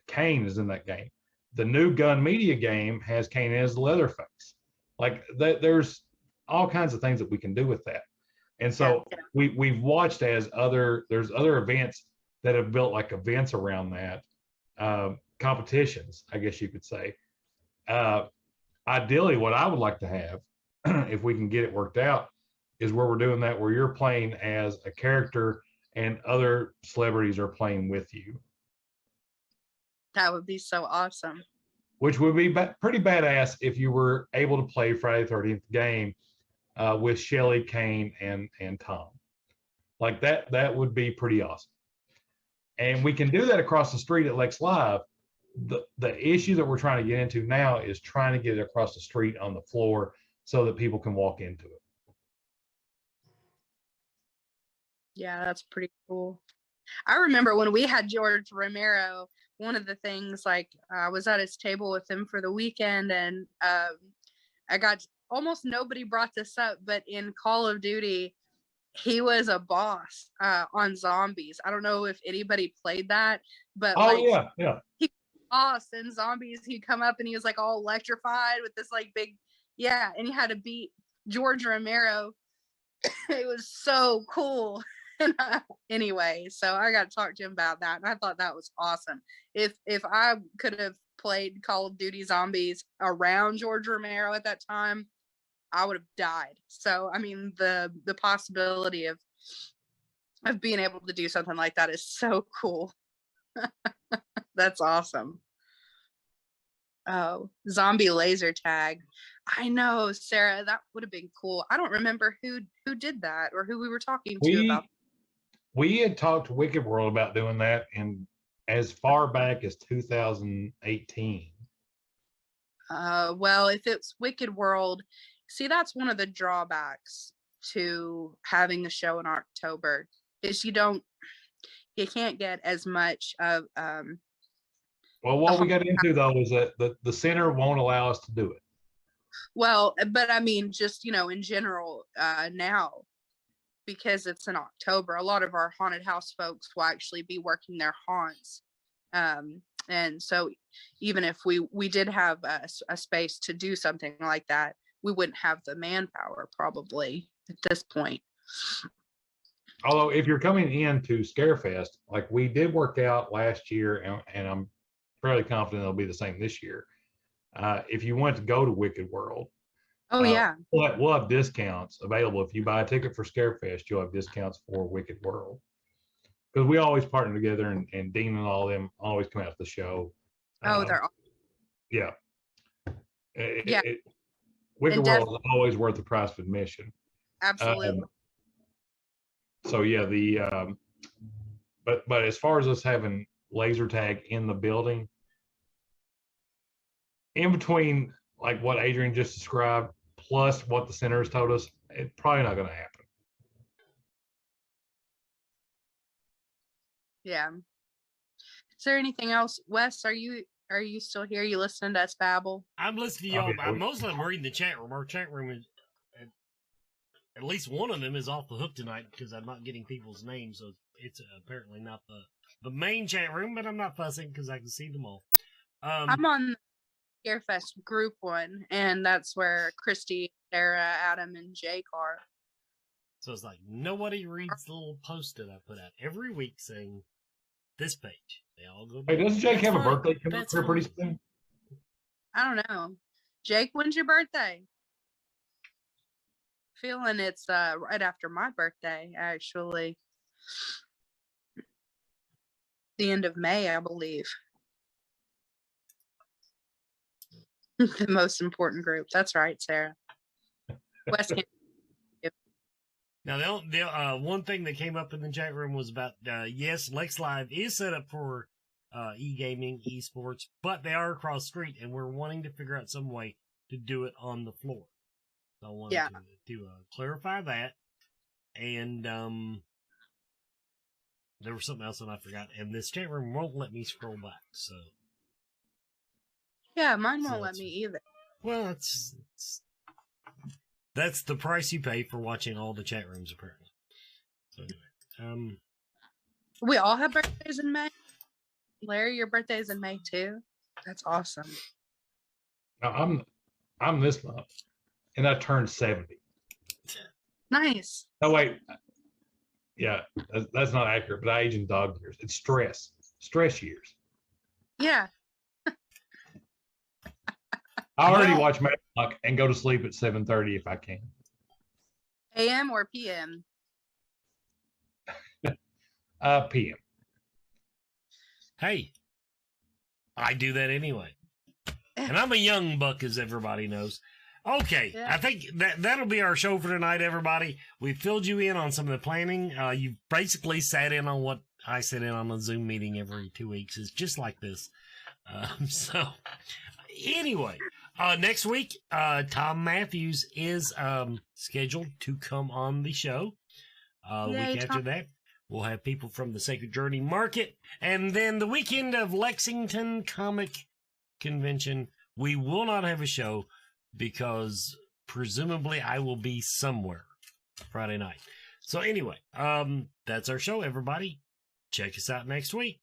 [SPEAKER 4] Kane is in that game. The new Gun Media game has Kane as Leatherface. Like there's all kinds of things that we can do with that. And so we've watched as there's other events that have built like events around that, competitions, I guess you could say. Ideally, what I would like to have, if we can get it worked out, is where we're doing that, where you're playing as a character and other celebrities are playing with you.
[SPEAKER 5] That would be so awesome.
[SPEAKER 4] Which would be pretty badass if you were able to play Friday the 13th game with Shelly, Kane, and Tom. Like that would be pretty awesome. And we can do that across the street at Lex Live. The issue that we're trying to get into now is trying to get it across the street on the floor so that people can walk into it.
[SPEAKER 5] Yeah, that's pretty cool. I remember when we had George Romero, one of the things, like, I was at his table with him for the weekend, and I got, almost nobody brought this up, but in Call of Duty, he was a boss on Zombies. I don't know if anybody played that, but
[SPEAKER 4] yeah.
[SPEAKER 5] He was boss in Zombies. He'd come up and he was like all electrified with this like big, and he had to beat George Romero. It was so cool. Anyway, so I got to talk to him about that, and I thought that was awesome. If I could have played Call of Duty Zombies around George Romero at that time, I would have died. So I mean, the possibility of being able to do something like that is so cool. That's awesome. Oh, zombie laser tag. I know, Sarah, that would have been cool. I don't remember who did that or who we were talking to about.
[SPEAKER 4] We had talked to Wicked World about doing that in as far back as 2018.
[SPEAKER 5] Well, if it's Wicked World, see, that's one of the drawbacks to having a show in October is you can't get as much of
[SPEAKER 4] well, what we got into though is that the center won't allow us to do it.
[SPEAKER 5] Well, but I mean, just, in general, now, because it's in October, a lot of our haunted house folks will actually be working their haunts. And so even if we did have a space to do something like that, we wouldn't have the manpower probably at this point.
[SPEAKER 4] Although if you're coming into Scarefest, like we did work out last year, and I'm fairly confident it'll be the same this year. If you want to go to Wicked World, we'll have discounts available. If you buy a ticket for Scarefest, you'll have discounts for Wicked World. Because we always partner together, and Dean and all of them always come out to the show.
[SPEAKER 5] They're awesome.
[SPEAKER 4] Yeah. Wicked World is always worth the price of admission.
[SPEAKER 5] Absolutely.
[SPEAKER 4] So yeah, but as far as us having laser tag in the building, in between like what Adrian just described, plus what the center has told us, it's probably not going to happen.
[SPEAKER 5] Yeah. Is there anything else, Wes? Are you still here? You listening to us babble?
[SPEAKER 3] I'm listening to y'all. I'm mostly reading the chat room. Our chat room is at least one of them is off the hook tonight because I'm not getting people's names, so it's apparently not the main chat room. But I'm not fussing because I can see them all.
[SPEAKER 5] I'm on the Scarefest group one, and that's where Christy, Sarah, Adam, and Jake are.
[SPEAKER 3] So it's like nobody reads the little post that I put out every week saying this page. They all go.
[SPEAKER 4] Hey, doesn't Jake have a birthday coming up here pretty soon?
[SPEAKER 5] I don't know. Jake, when's your birthday? Feeling it's right after my birthday, actually. The end of May, I believe. The most important group. That's right, Sarah. West Camp.
[SPEAKER 3] Now, the one thing that came up in the chat room was about, yes, Lex Live is set up for e-gaming, esports, but they are across the street, and we're wanting to figure out some way to do it on the floor. So I wanted to clarify that. And there was something else that I forgot, and this chat room won't let me scroll back. So
[SPEAKER 5] Yeah, mine
[SPEAKER 3] So
[SPEAKER 5] won't let me either.
[SPEAKER 3] Well, that's the price you pay for watching all the chat rooms, apparently. So anyway,
[SPEAKER 5] We all have birthdays in May. Larry, your birthday is in May too. That's awesome.
[SPEAKER 4] Now, I'm this month, and I turned 70.
[SPEAKER 5] Nice.
[SPEAKER 4] Oh wait, yeah, that's not accurate. But I age in dog years. It's stress years.
[SPEAKER 5] Yeah.
[SPEAKER 4] I already watch Matlock and go to sleep at 7:30 if I can.
[SPEAKER 5] AM or PM?
[SPEAKER 4] PM.
[SPEAKER 3] hey, I do that anyway. And I'm a young buck, as everybody knows. Okay,
[SPEAKER 5] Yeah.
[SPEAKER 3] I think that'll be our show for tonight, everybody. We filled you in on some of the planning. You basically sat in on what I sit in on a Zoom meeting every 2 weeks. It's just like this. So, anyway, next week, Tom Matthews is scheduled to come on the show.
[SPEAKER 5] Yay,
[SPEAKER 3] Week after that, we'll have people from the Sacred Journey Market. And then the weekend of Lexington Comic Convention, we will not have a show because presumably I will be somewhere Friday night. So anyway, that's our show, everybody. Check us out next week.